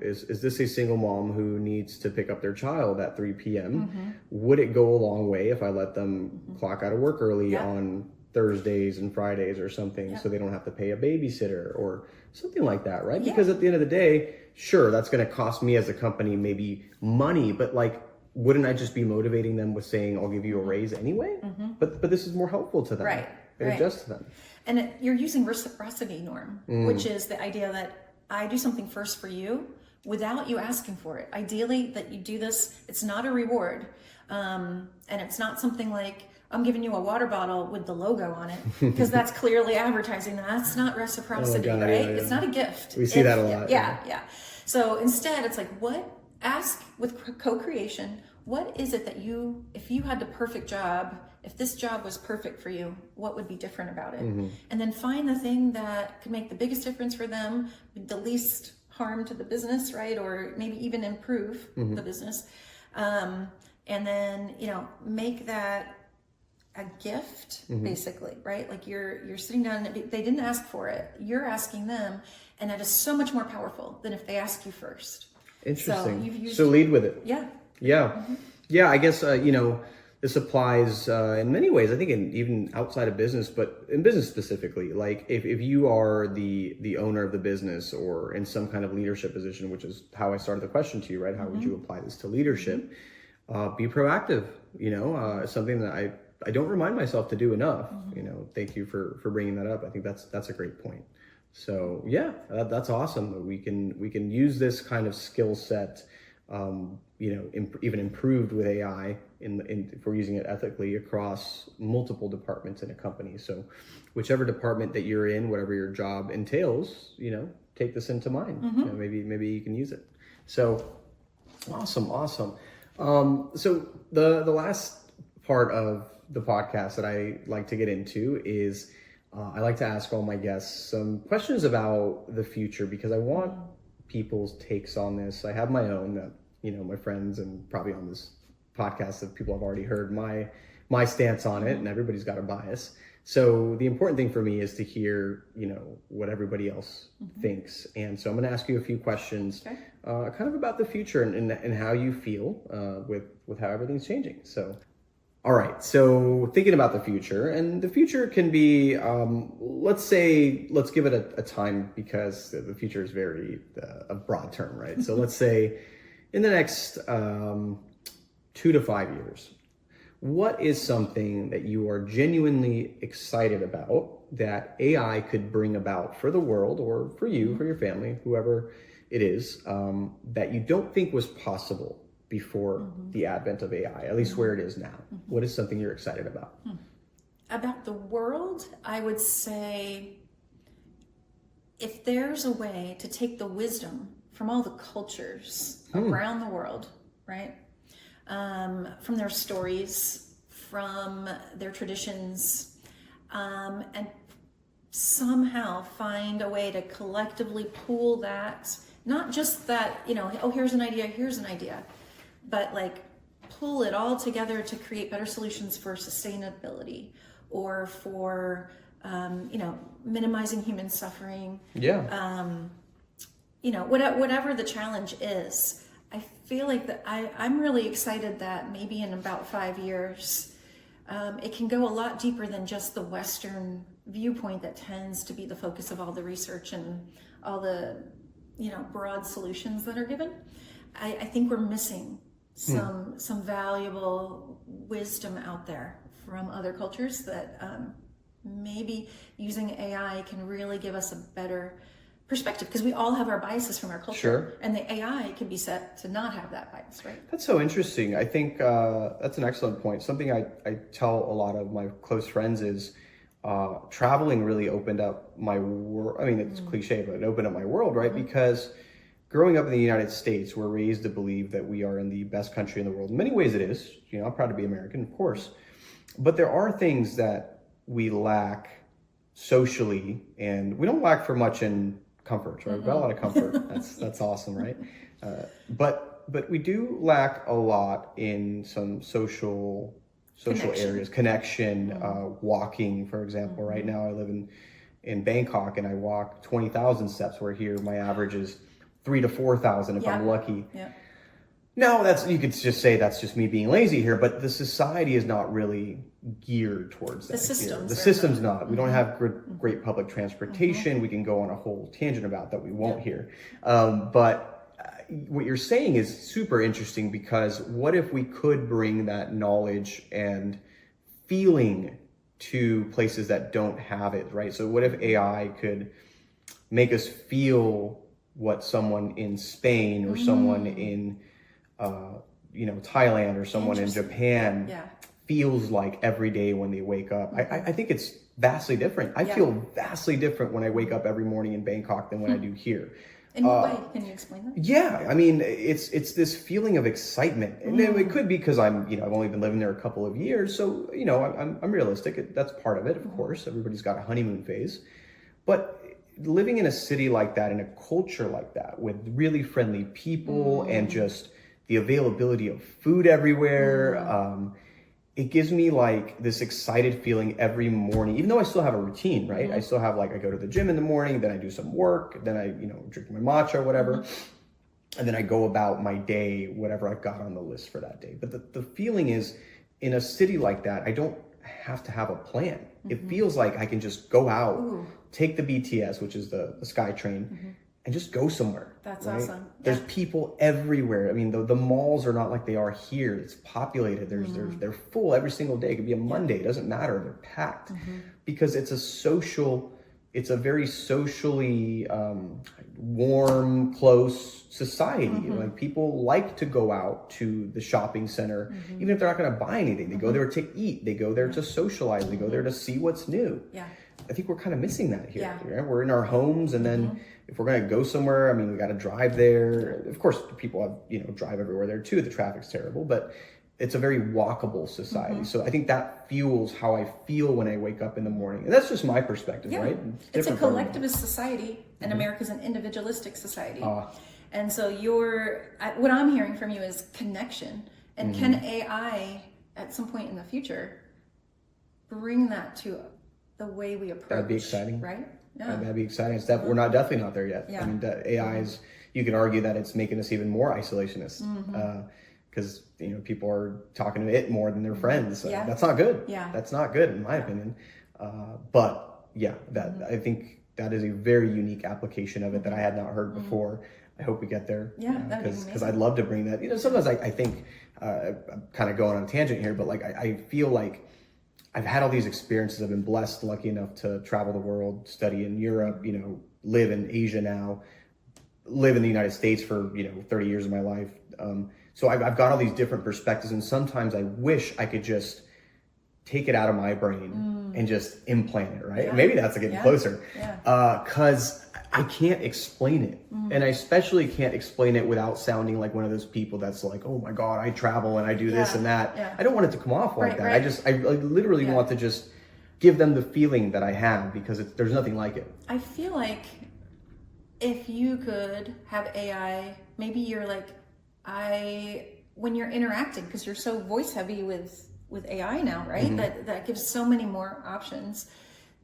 is this a single mom who needs to pick up their child at 3 p.m.? Would it go a long way if I let them clock out of work early on Thursdays and Fridays or something so they don't have to pay a babysitter or something like that, right? Because at the end of the day, sure, that's going to cost me as a company maybe money, but like, wouldn't I just be motivating them with saying, I'll give you a raise anyway? But this is more helpful to them. Right. It adjusts to them. And you're using reciprocity norm, which is the idea that I do something first for you without you asking for it. Ideally, that you do this, it's not a reward. And it's not something like, I'm giving you a water bottle with the logo on it, because that's clearly advertising. That's not reciprocity, God, right? yeah. It's not a gift. We see that a lot. Yeah. So instead, it's like, ask with co-creation, what is it that if you had the perfect job if this job was perfect for you, what would be different about it? Mm-hmm. And then find the thing that could make the biggest difference for them, the least harm to the business, right? Or maybe even improve the business. And then, make that a gift, basically, right? Like you're sitting down and they didn't ask for it. You're asking them, and that is so much more powerful than if they ask you first. Interesting. So lead with it. Yeah. Yeah. Yeah. I guess, this applies in many ways, I think even outside of business, but in business specifically, like if you are the owner of the business or in some kind of leadership position, which is how I started the question to you, right? How would you apply this to leadership? Be proactive, something that I don't remind myself to do enough. Thank you for bringing that up. I think that's a great point. So yeah, that's awesome. We can use this kind of skill set, even improved with AI if we're using it ethically across multiple departments in a company. So whichever department that you're in, whatever your job entails, take this into mind. Maybe you can use it. So awesome. So the last part of the podcast that I like to get into is I like to ask all my guests some questions about the future because I want people's takes on this. I have my own that, my friends and probably on this podcast that people have already heard my stance on it, and everybody's got a bias. So the important thing for me is to hear, what everybody else thinks. And so I'm going to ask you a few questions kind of about the future and how you feel with how everything's changing. So all right, so thinking about the future, and the future can be, let's give it a time because the future is very a broad term, right? So let's say in the next 2 to 5 years, what is something that you are genuinely excited about that AI could bring about for the world or for you, for your family, whoever it is, that you don't think was possible before the advent of AI, at least where it is now? What is something you're excited about? About the world, I would say if there's a way to take the wisdom from all the cultures around the world, right? From their stories, from their traditions, and somehow find a way to collectively pool that, not just that, here's an idea, but like pull it all together to create better solutions for sustainability or for, minimizing human suffering. Yeah. Whatever the challenge is, I feel like that I'm really excited that maybe in about 5 years, it can go a lot deeper than just the Western viewpoint that tends to be the focus of all the research and all the, broad solutions that are given. I think we're missing some valuable wisdom out there from other cultures that maybe using AI can really give us a better perspective, because we all have our biases from our culture. Sure. And the AI can be set to not have that bias, right? That's so interesting. I think that's an excellent point. Something I tell a lot of my close friends is traveling really opened up my world. I mean, it's cliche, but it opened up my world, right? Because growing up in the United States, we're raised to believe that we are in the best country in the world. In many ways it is. I'm proud to be American, of course. But there are things that we lack socially, and we don't lack for much in comfort, right? We've got a lot of comfort. That's awesome, right? But we do lack a lot in some social areas, connection, walking, for example. Right now I live in Bangkok and I walk 20,000 steps, where here my average is 3,000 to 4,000 if I'm lucky. Yeah. No, you could just say that's just me being lazy here, but the society is not really geared towards that. The system's not. We don't have great public transportation. We can go on a whole tangent about that we won't here. But what you're saying is super interesting, because what if we could bring that knowledge and feeling to places that don't have it, right? So what if AI could make us feel what someone in Spain or someone in Thailand or someone in Japan feels like every day when they wake up? I think it's vastly different. I feel vastly different when I wake up every morning in Bangkok than when I do here. In what way? Can you explain that? Yeah, I mean, it's this feeling of excitement, and it could be because I've only been living there a couple of years, so I'm realistic. That's part of it, of course. Everybody's got a honeymoon phase, but living in a city like that, in a culture like that, with really friendly people and just the availability of food everywhere, it gives me like this excited feeling every morning, even though I still have a routine, right? I still have I go to the gym in the morning, then I do some work, then I, drink my matcha or whatever. And then I go about my day, whatever I've got on the list for that day. But the feeling is, in a city like that, I don't have to have a plan. It feels like I can just go out, take the BTS, which is the Sky Train, and just go somewhere. That's right? awesome. There's people everywhere. I mean, the malls are not like they are here. It's populated. They're full every single day. It could be a Monday. It doesn't matter. They're packed because it's a very socially warm, close society. Like, people like to go out to the shopping center, even if they're not going to buy anything. They go there to eat. They go there to socialize. They go there to see what's new. Yeah. I think we're kind of missing that here. Yeah. Right? We're in our homes, and then if we're going to go somewhere, I mean, we got to drive there. Of course, people have, drive everywhere there too. The traffic's terrible, but it's a very walkable society. So I think that fuels how I feel when I wake up in the morning. And that's just my perspective, right? It's a collectivist society, and America's an individualistic society. And so what I'm hearing from you is connection. And can AI at some point in the future bring that to the way we approach? That'd be exciting. Right? Yeah. That'd be exciting. We're definitely not there yet. Yeah. I mean, AI is, you can argue that it's making us even more isolationist. Because people are talking to it more than their friends. That's not good. Yeah. That's not good in my opinion. But yeah, I think that is a very unique application of it that I had not heard before. I hope we get there. Yeah, that'd be amazing. Because I'd love to bring that. Sometimes I think I'm kind of going on a tangent here, but I feel like I've had all these experiences. I've been blessed, lucky enough to travel the world, study in Europe, live in Asia now, live in the United States for 30 years of my life. So I've got all these different perspectives, and sometimes I wish I could just take it out of my brain and just implant it, right? Yeah. Maybe that's getting closer. Yeah. Because I can't explain it. And I especially can't explain it without sounding like one of those people that's like, oh my God, I travel and I do this and that. Yeah. I don't want it to come off like that. Right. I literally want to just give them the feeling that I have, because there's nothing like it. I feel like if you could have AI, maybe you're like, when you're interacting, because you're so voice heavy with AI now, right? That gives so many more options,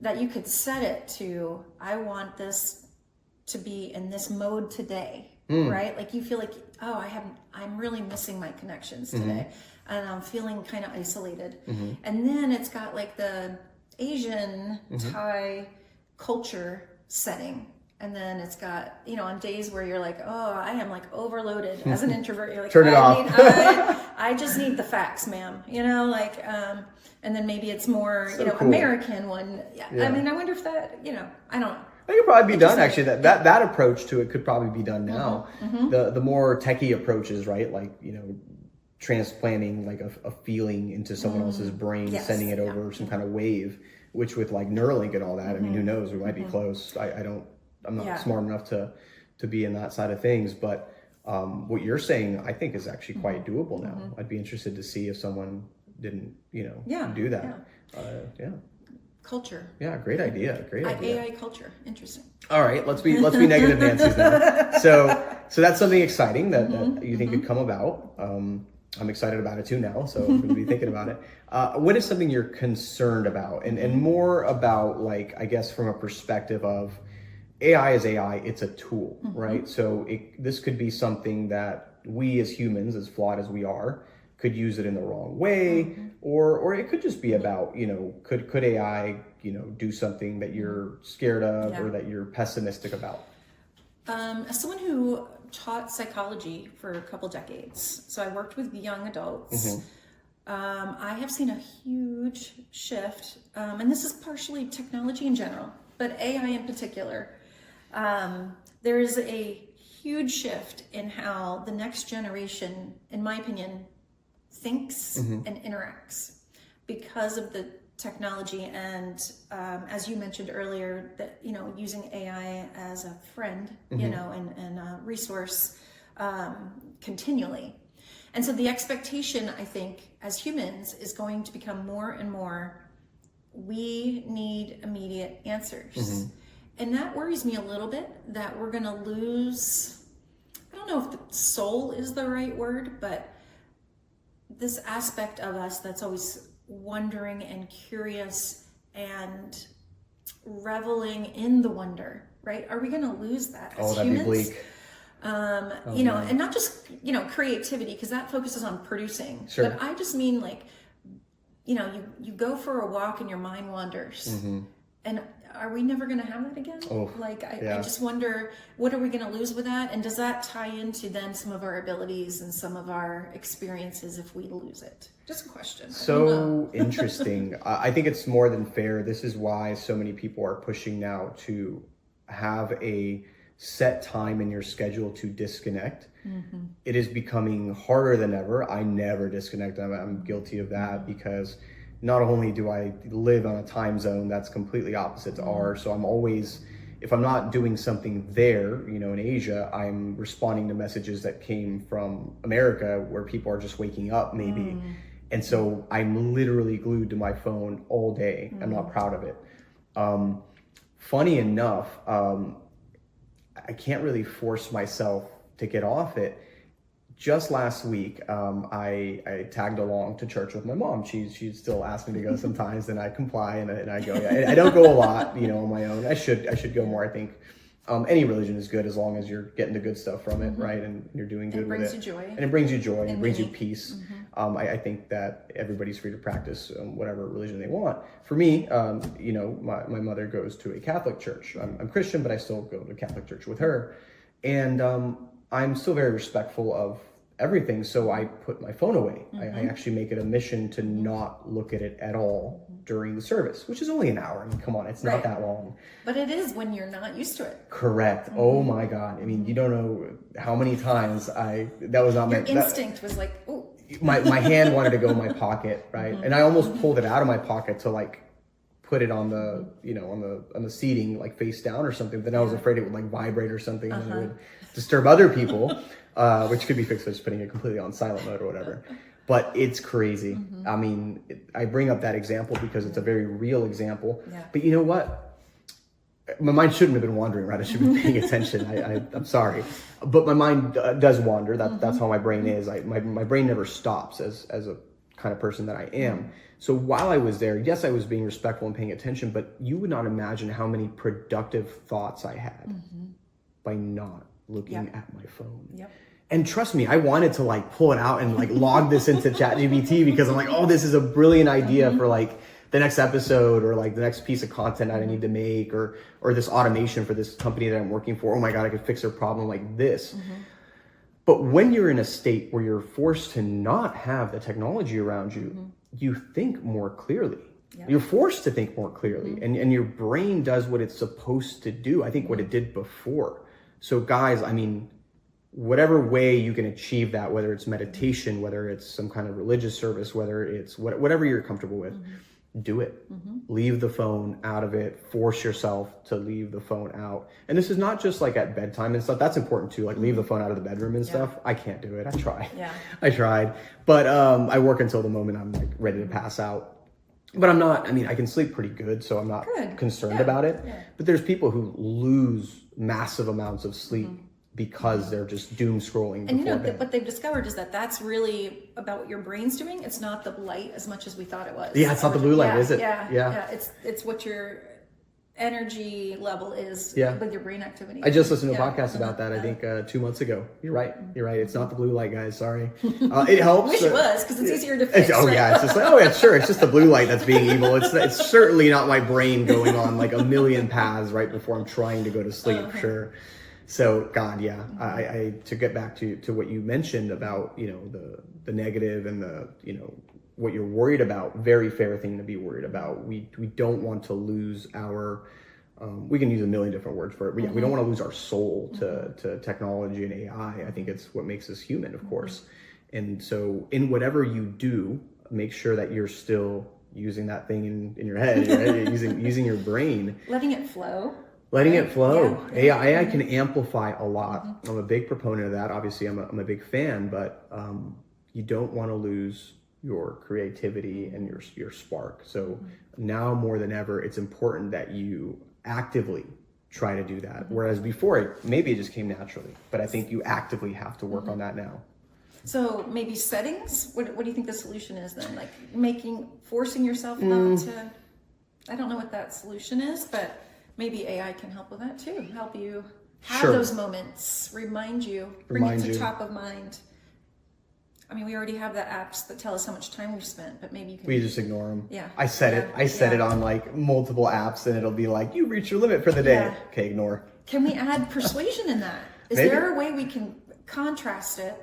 that you could set it to, I want this to be in this mode today, right? Like, you feel like, I'm really missing my connections today, and I'm feeling kind of isolated. And then it's got like the Asian Thai culture setting. And then it's got, on days where you're like, I am like overloaded as an introvert. You're like, turn it off. I just need the facts, ma'am. And then maybe it's more, So cool. American one. Yeah. I mean, I wonder if that, I don't. I think it could probably be done, actually. That approach to it could probably be done now. The more techie approaches, right? Like, transplanting like a feeling into someone else's brain, sending it over some kind of wave, which with like Neuralink and all that, I mean, who knows? We might be close. I'm not smart enough to be in that side of things, but what you're saying, I think, is actually quite doable now. I'd be interested to see if someone didn't, do that. Yeah. Culture. Yeah, great idea. Great idea. AI culture. Interesting. All right, let's be negative Nancy's now. So that's something exciting that you think could come about. I'm excited about it too now, so I'm going to be thinking about it. What is something you're concerned about, and more about, like, I guess from a perspective of AI is AI, it's a tool, right? So this could be something that we as humans, as flawed as we are, could use it in the wrong way, or it could just be about, could AI, do something that you're scared of or that you're pessimistic about? As someone who taught psychology for a couple decades, so I worked with young adults, I have seen a huge shift, and this is partially technology in general, but AI in particular. There is a huge shift in how the next generation, in my opinion, thinks and interacts, because of the technology, and as you mentioned earlier, that using AI as a friend, and a resource continually. And so the expectation, I think, as humans is going to become more and more, we need immediate answers. And that worries me a little bit, that we're going to lose, I don't know if the soul is the right word, but this aspect of us that's always wondering and curious and reveling in the wonder, right? Are we going to lose that as that'd humans? be bleak. And not just, creativity, because that focuses on producing. Sure. But I just mean you go for a walk and your mind wanders. And are we never going to have that again? I just wonder, what are we going to lose with that? And does that tie into then some of our abilities and some of our experiences if we lose it? Just a question. So interesting. I think it's more than fair. This is why so many people are pushing now to have a set time in your schedule to disconnect. It is becoming harder than ever. I never disconnect. I'm guilty of that, because not only do I live on a time zone that's completely opposite to ours, so I'm always, if I'm not doing something there, in Asia, I'm responding to messages that came from America where people are just waking up maybe. And so I'm literally glued to my phone all day. I'm not proud of it. Funny enough, I can't really force myself to get off it. Just last week, I tagged along to church with my mom. She still asks me to go sometimes, and I comply, and I go. Yeah. I don't go a lot, on my own. I should go more. I think any religion is good as long as you're getting the good stuff from it, right? And you're doing good with it. It brings you joy. And it brings you joy, and it brings you peace. I think that everybody's free to practice whatever religion they want. For me, my mother goes to a Catholic church. I'm Christian, but I still go to Catholic church with her, and I'm still very respectful of everything, so I put my phone away. I actually make it a mission to not look at it at all during the service, which is only an hour. I mean, come on, it's not that long. But it is when you're not used to it. Correct. Oh my God. I mean, you don't know how many times that was not Your instinct was like, oh. My hand wanted to go in my pocket, right? And I almost pulled it out of my pocket to put it on the, on the seating, face down or something. Then I was afraid it would vibrate or something, and then it would disturb other people. Which could be fixed by just putting it completely on silent mode or whatever. But it's crazy. I mean, I bring up that example because it's a very real example. Yeah. But you know what? My mind shouldn't have been wandering, right? I should be paying attention. I'm sorry. But my mind does wander. That's how my brain is. My brain never stops as a kind of person that I am. So while I was there, yes, I was being respectful and paying attention, but you would not imagine how many productive thoughts I had by not looking at my phone. And trust me, I wanted to pull it out and log this into ChatGPT, because I'm oh, this is a brilliant idea for the next episode, or the next piece of content I need to make, or this automation for this company that I'm working for. Oh my God, I could fix their problem like this. But when you're in a state where you're forced to not have the technology around you, you think more clearly. You're forced to think more clearly, and your brain does what it's supposed to do. I think what it did before. So guys, I mean, whatever way you can achieve that, whether it's meditation, whether it's some kind of religious service, whether it's whatever you're comfortable with, do it. Leave the phone out of it. Force yourself to leave the phone out. And this is not just at bedtime and stuff. That's important too. Leave the phone out of the bedroom and stuff. I can't do it. I tried. I tried. But I work until the moment I'm ready to pass out. But I'm not, I can sleep pretty good, so I'm not concerned about it. But there's people who lose massive amounts of sleep because they're just doom scrolling. And what they've discovered is that that's really about what your brain's doing. It's not the light as much as we thought it was. Yeah, it's not the blue light, is it? Yeah. It's what your energy level is with your brain activity. I just listened to a podcast about that, I think 2 months ago. You're right. It's not the blue light, guys. Sorry. It helps. I wish it was, because it's easier to fix. It's just sure. It's just the blue light that's being evil. It's certainly not my brain going on a million paths right before I'm trying to go to sleep. Sure. So God, I to get back to what you mentioned about, the negative and the, what you're worried about, very fair thing to be worried about. We don't want to lose our, we can use a million different words for it, but we don't want to lose our soul to technology and AI. I think it's what makes us human, of course. And so in whatever you do, make sure that you're still using that thing in your head, right? using your brain. Letting it flow. Letting it flow. Yeah. AI can amplify a lot. I'm a big proponent of that. Obviously, I'm a big fan, but you don't want to lose your creativity and your spark. So now more than ever, it's important that you actively try to do that. Whereas before, maybe it just came naturally, but I think you actively have to work on that now. So maybe settings. What do you think the solution is then? Like forcing yourself not to. I don't know what that solution is, but maybe AI can help with that too. Help you have those moments, remind you, bring it to top of mind. I mean, we already have the apps that tell us how much time we've spent, but maybe you can. We just ignore them. Yeah. I set it on like multiple apps, and it'll be like, you reached your limit for the day. Yeah. Okay, ignore. Can we add persuasion in that? Is Maybe. there a way we can contrast it?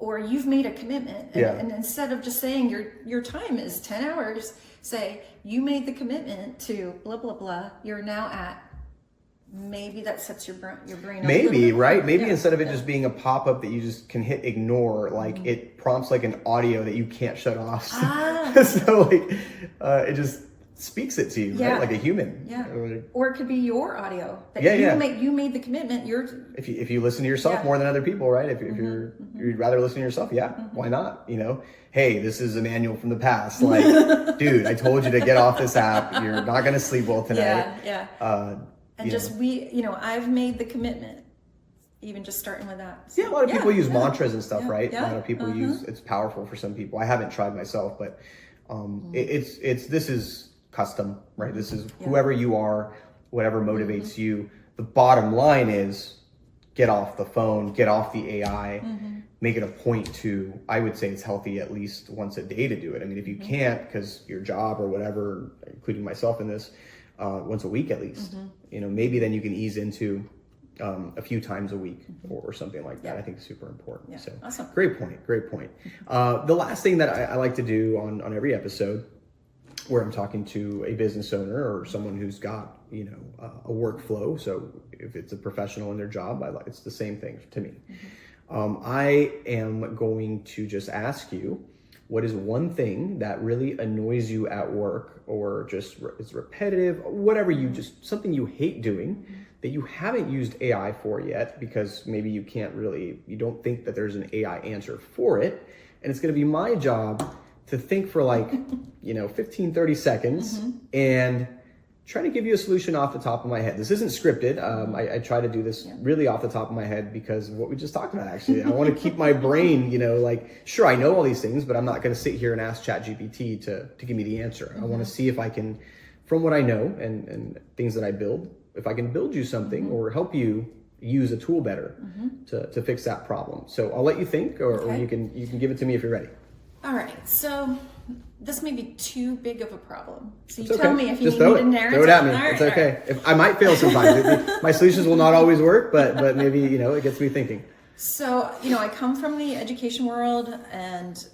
Or you've made a commitment, and instead of just saying your time is 10 hours, say you made the commitment to blah blah blah. You're now at. Maybe that sets your brain. Maybe, right? Maybe instead of it just being a pop-up that you just can hit ignore, like it prompts like an audio that you can't shut off. So like it just speaks it to you, right? Like a human. Yeah. Or it could be your audio. That you made the commitment. If you listen to yourself more than other people, right? If you'd rather listen to yourself, why not? Hey, this is a manual from the past. Like, dude, I told you to get off this app. You're not going to sleep well tonight. And I've made the commitment, even just starting with that. So, a lot of people use mantras and stuff, right? A lot of people use, it's powerful for some people. I haven't tried myself, but this is custom, right? This is whoever you are, whatever motivates you. The bottom line is get off the phone, get off the AI, make it a point to, I would say it's healthy at least once a day to do it. I mean, if you can't, because your job or whatever, including myself in this, once a week at least, maybe then you can ease into a few times a week or something like that. I think is super important. So awesome. Great point. The last thing that I like to do on every episode where I'm talking to a business owner or someone who's got, a workflow. So if it's a professional in their job, it's the same thing to me. I am going to just ask you, what is one thing that really annoys you at work or just is repetitive, whatever something you hate doing that you haven't used AI for yet because maybe you don't think that there's an AI answer for it. And it's going to be my job to think for 15, 30 seconds and try to give you a solution off the top of my head. This isn't scripted. I try to do this really off the top of my head because of what we just talked about, actually. I want to keep my brain, sure, I know all these things, but I'm not going to sit here and ask ChatGPT to give me the answer. I want to see if I can, from what I know and things that I build, if I can build you something or help you use a tool better to fix that problem. So I'll let you think, or you can give it to me if you're ready. All right, so this may be too big of a problem. So you It's tell okay. me if you Just need me to narrow throw it down. at me. All right, It's okay. If I might fail sometimes. My solutions will not always work, but maybe, it gets me thinking. So, I come from the education world and,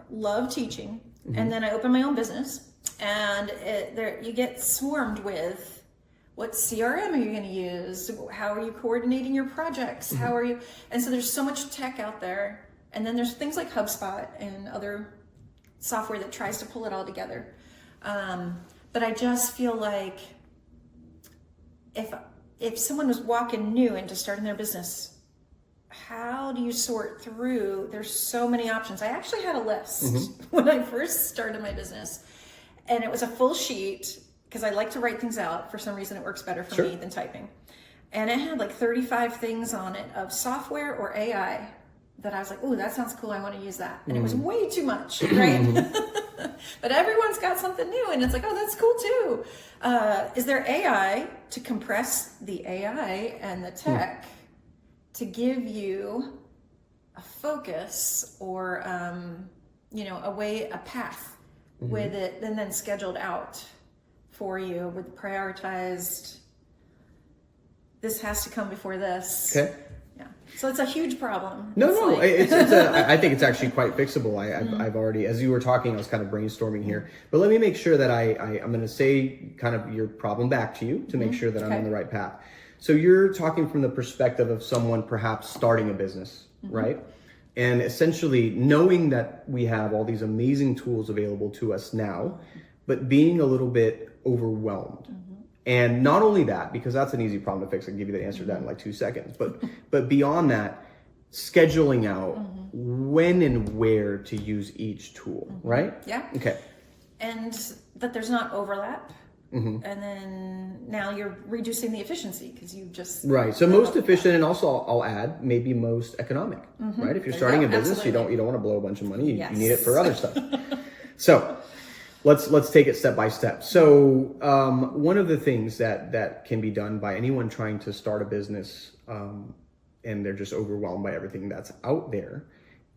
love teaching. And then I open my own business and you get swarmed with what CRM are you going to use? How are you coordinating your projects? How are you? And so there's so much tech out there. And then there's things like HubSpot and other software that tries to pull it all together. But I just feel like if someone was walking new into starting their business, how do you sort through? There's so many options. I actually had a list when I first started my business, and it was a full sheet because I like to write things out. For some reason, it works better for me than typing. And it had 35 things on it of software or AI that I was like, oh, that sounds cool. I want to use that. And it was way too much, right? But everyone's got something new and it's like, oh, that's cool too. Is there AI to compress the AI and the tech to give you a focus or, a path with it and then scheduled out for you with prioritized, this has to come before this. Okay. Yeah. So it's a huge problem. I think it's actually quite fixable. I've already, as you were talking, I was kind of brainstorming here, but let me make sure that I'm going to say kind of your problem back to you to make sure that I'm on the right path. So you're talking from the perspective of someone perhaps starting a business, right? And essentially knowing that we have all these amazing tools available to us now, but being a little bit overwhelmed. And not only that, because that's an easy problem to fix. I can give you the answer to that in like 2 seconds. But beyond that, scheduling out when and where to use each tool, right? Yeah. Okay. And that there's not overlap. And then now you're reducing the efficiency because you just right. So most efficient, and also I'll add maybe most economic, right? If you're starting a business, you don't want to blow a bunch of money. You need it for other stuff. So let's take it step by step. So one of the things that can be done by anyone trying to start a business, and they're just overwhelmed by everything that's out there,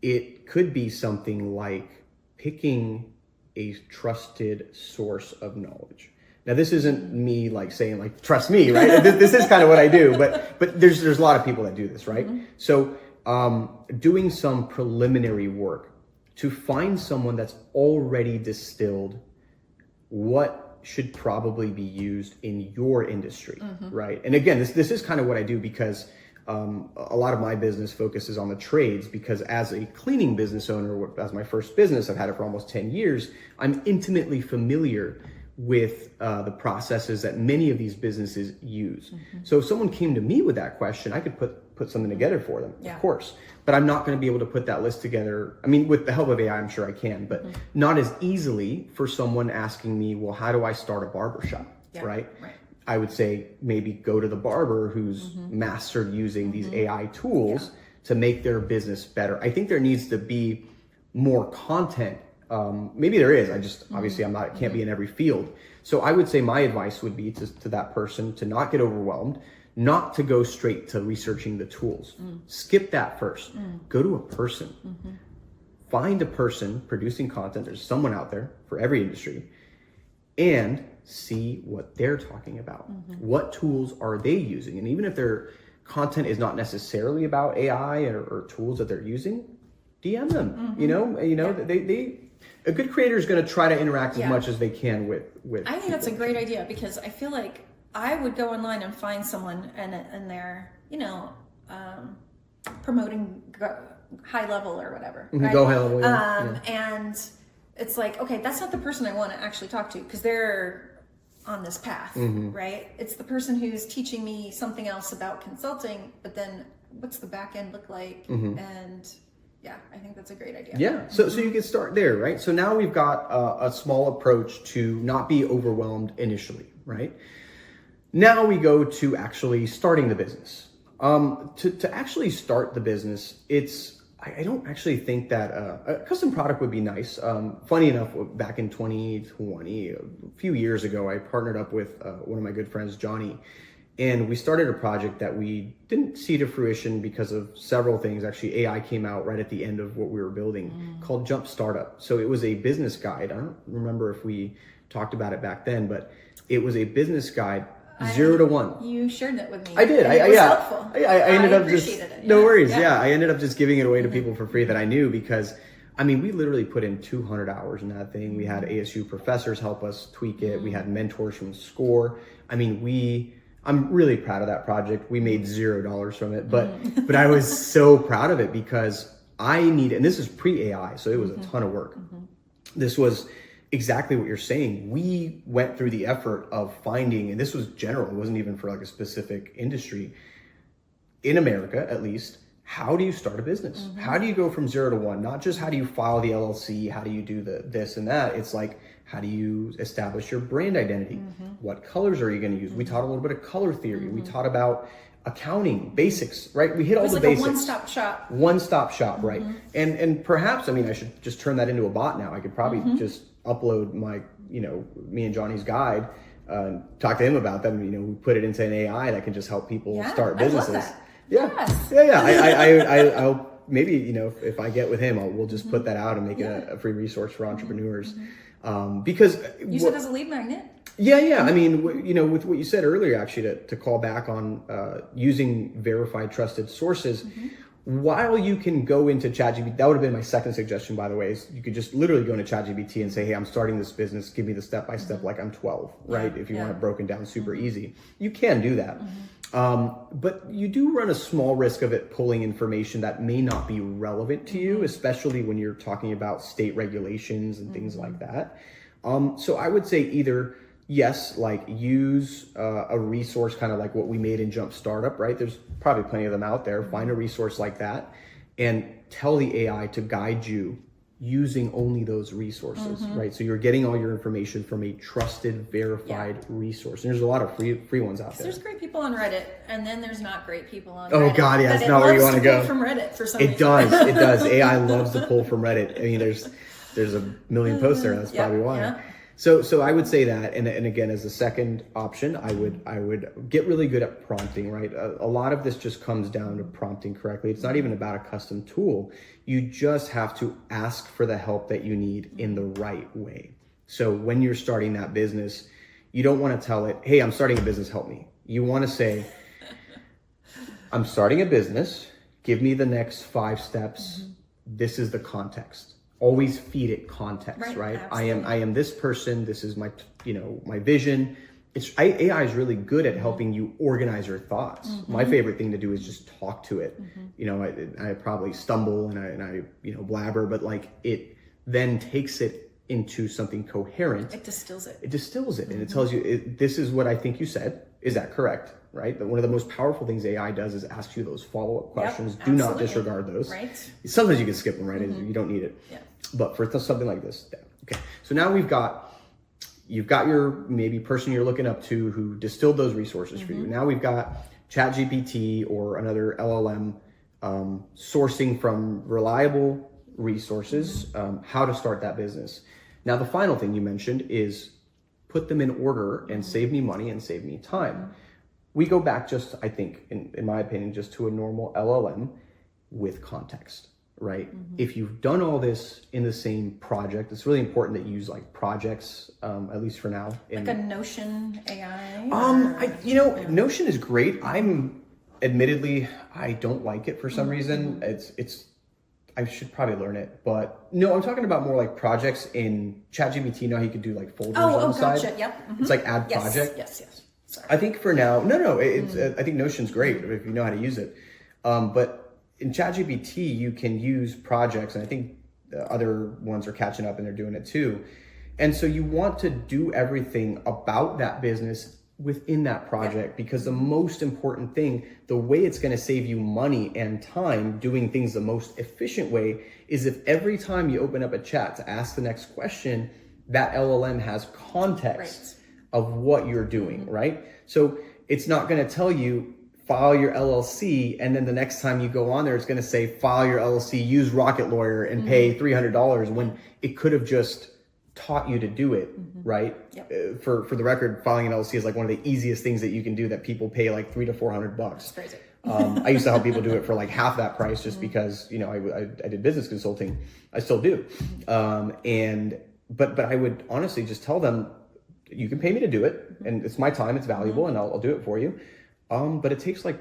it could be something like picking a trusted source of knowledge. Now, this isn't me like saying like, trust me, right? This is kind of what I do, but there's a lot of people that do this, right? So doing some preliminary work to find someone that's already distilled what should probably be used in your industry, right? And again, this is kind of what I do because a lot of my business focuses on the trades, because as a cleaning business owner, as my first business, I've had it for almost 10 years, I'm intimately familiar with the processes that many of these businesses use. So if someone came to me with that question, I could put something together for them, of course. But I'm not going to be able to put that list together. I mean, with the help of AI, I'm sure I can, but not as easily for someone asking me, well, how do I start a barber shop, right? I would say maybe go to the barber who's mastered using these AI tools to make their business better. I think there needs to be more content. Maybe there is. Obviously I can't be in every field. So I would say my advice would be to that person to not get overwhelmed, not to go straight to researching the tools. Skip that first. Go to a person. Find a person producing content. There's someone out there for every industry, and see what they're talking about. What tools are they using? And even if their content is not necessarily about AI or tools that they're using, DM them. They a good creator is going to try to interact as much as they can with I think that's a great idea, because I feel like I would go online and find someone and they're, promoting high level or whatever. Right? Go high level, and it's like, okay, that's not the person I want to actually talk to, because they're on this path, right? It's the person who's teaching me something else about consulting, but then what's the back end look like? And yeah, I think that's a great idea. Yeah, so you can start there, right? So now we've got a small approach to not be overwhelmed initially, right? Now we go to actually starting the business. To actually start the business, I don't actually think that a custom product would be nice. Funny enough, back in 2020, a few years ago, I partnered up with one of my good friends, Johnny, and we started a project that we didn't see to fruition because of several things. Actually, AI came out right at the end of what we were building called Jump Startup. So it was a business guide. I don't remember if we talked about it back then, but it was a business guide, 0 to 1. You shared that with me. I did. It was helpful. I ended up appreciated it. No worries. Yeah. I ended up just giving it away to people for free that I knew, because we literally put in 200 hours in that thing. We had ASU professors help us tweak it. We had mentors from SCORE. I'm really proud of that project. We made $0 from it, but I was so proud of it because and this is pre-AI, so it was a ton of work. This was exactly what you're saying. We went through the effort of finding, and this was general, it wasn't even for like a specific industry, in America at least, how do you start a business? How do you go from 0 to 1? Not just how do you file the LLC, how do you do this and that. It's like, how do you establish your brand identity? What colors are you going to use? We taught a little bit of color theory. We taught about accounting basics, right? We hit all the basics. It was like a one-stop shop. One-stop shop, right? And perhaps, I should just turn that into a bot now. I could probably just upload my, me and Johnny's guide, talk to him about them. We put it into an AI that can just help people start businesses. I love that. Yeah. Yes. I'll maybe, if I get with him, we'll just put that out and make it a free resource for entrepreneurs. Because you said as a lead magnet. Yeah. With what you said earlier, actually, to call back on using verified, trusted sources, while you can go into ChatGPT, that would have been my second suggestion, by the way, is you could just literally go into ChatGPT and say, hey, I'm starting this business. Give me the step-by-step like I'm 12, right? If you want it broken down super easy, you can do that. But you do run a small risk of it pulling information that may not be relevant to you, especially when you're talking about state regulations and things like that. So I would say either, yes, like use a resource kind of like what we made in Jump Startup, right? There's probably plenty of them out there. Find a resource like that and tell the AI to guide you using only those resources, right? So you're getting all your information from a trusted, verified resource. And there's a lot of free ones out there. There's great people on Reddit, and then there's not great people on Oh Reddit. God, yeah, But it's not where you loves want to go. From Reddit for some It reason. does, it does. AI loves to pull from Reddit. I mean, there's a million posts there. That's probably why. Yeah. So I would say that, and again, as a second option, I would get really good at prompting, right? A lot of this just comes down to prompting correctly. It's not even about a custom tool. You just have to ask for the help that you need in the right way. So when you're starting that business, you don't want to tell it, hey, I'm starting a business, help me. You want to say, I'm starting a business, give me the next 5 steps. This is the context. Always feed it context, right? I am this person. This is my, my vision. AI is really good at helping you organize your thoughts. My favorite thing to do is just talk to it. I probably stumble and I blabber, but like it then takes it into something coherent. It distills it. It distills it and it tells you, this is what I think you said. Is that correct? Right? But one of the most powerful things AI does is ask you those follow-up questions. Do not disregard those. Right. Sometimes you can skip them, right? You don't need it. Yeah. But for something like this, okay. So now you've got your maybe person you're looking up to who distilled those resources for you. Now we've got ChatGPT or another LLM sourcing from reliable resources, how to start that business. Now, the final thing you mentioned is put them in order and save me money and save me time. We go back just, I think, in my opinion, just to a normal LLM with context, right? If you've done all this in the same project, it's really important that you use like projects, at least for now. Like a Notion AI? Notion is great. Admittedly, I don't like it for some reason. I should probably learn it, but no, I'm talking about more like projects in ChatGPT. Now you could do like folders on the side. Gotcha. Yep. It's like add project. Yes. Sorry. I think for now, I think Notion's great if you know how to use it. But in ChatGPT, you can use projects, and I think the other ones are catching up and they're doing it too. And so you want to do everything about that business within that project, because the most important thing, the way it's going to save you money and time doing things the most efficient way, is if every time you open up a chat to ask the next question, that LLM has context of what you're doing, right? So it's not going to tell you file your LLC, and then the next time you go on there, it's going to say file your LLC, use Rocket Lawyer, and pay $300, when it could have just taught you to do it, right? Yep. For the record, filing an LLC is like one of the easiest things that you can do that people pay like $300 to $400. That's crazy. I used to help people do it for like half that price just because, I did business consulting. I still do. But I would honestly just tell them, you can pay me to do it, and it's my time, it's valuable, and I'll do it for you. But it takes like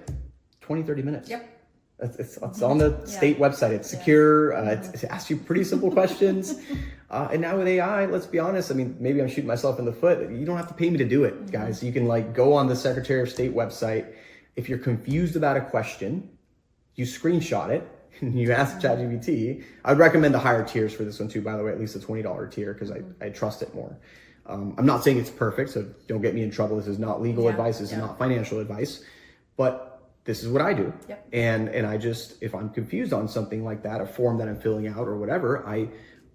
20, 30 minutes. Yep. It's on the state website. It's secure. It asks you pretty simple questions. And now with AI, let's be honest. I mean, maybe I'm shooting myself in the foot. You don't have to pay me to do it, guys. You can like go on the Secretary of State website. If you're confused about a question, you screenshot it and you ask ChatGPT. I'd recommend the higher tiers for this one too, by the way, at least the $20 tier, because I trust it more. I'm not saying it's perfect, so don't get me in trouble. This is not legal advice. This is not financial advice, but this is what I do. Yep. And I just, if I'm confused on something like that, a form that I'm filling out or whatever, I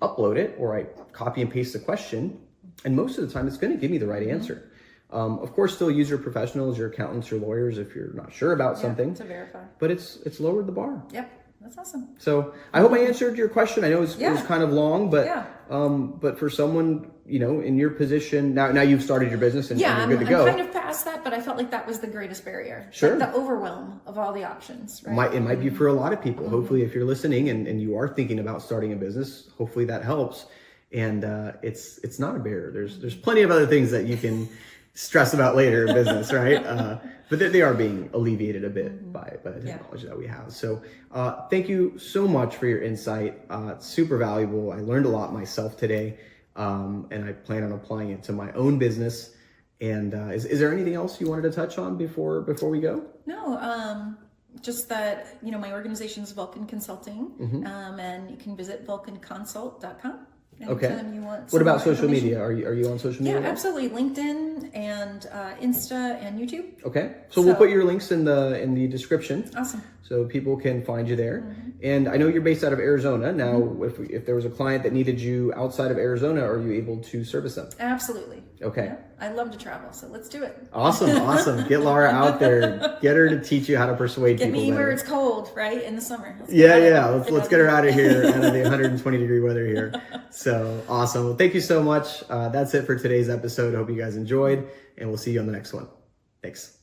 upload it or I copy and paste the question. And most of the time it's going to give me the right answer. Of course, still use your professionals, your accountants, your lawyers, if you're not sure about something. To verify. But it's lowered the bar. Yep. That's awesome. So I hope I answered your question. I know it was kind of long, but for someone, in your position, now you've started your business and you're good to go. I'm kind of past that, but I felt like that was the greatest barrier. Sure. Like the overwhelm of all the options, right? It might be for a lot of people. Hopefully, if you're listening and you are thinking about starting a business, hopefully that helps. And it's not a barrier. There's plenty of other things that you can stress about later in business, right? But they are being alleviated a bit by the technology that we have. So thank you so much for your insight. It's super valuable. I learned a lot myself today, and I plan on applying it to my own business. And is there anything else you wanted to touch on before we go? No, just that, my organization is Vulcan Consulting, and you can visit vulcanconsult.com. Okay. Anytime you want What about some more social information. media? Are you on social media? Yeah, absolutely. LinkedIn and Insta and YouTube. Okay. So we'll put your links in the description. Awesome. So people can find you there. And I know you're based out of Arizona. Now, if there was a client that needed you outside of Arizona, are you able to service them? Absolutely. Okay. Yeah, I love to travel, so let's do it. Awesome. Get Lara out there. Get her to teach you how to persuade Get people me better. where it's cold, right? In the summer. Yeah. Let's get her out of here, out of the 120-degree weather here. So awesome. Well, thank you so much. That's it for today's episode. I hope you guys enjoyed, and we'll see you on the next one. Thanks.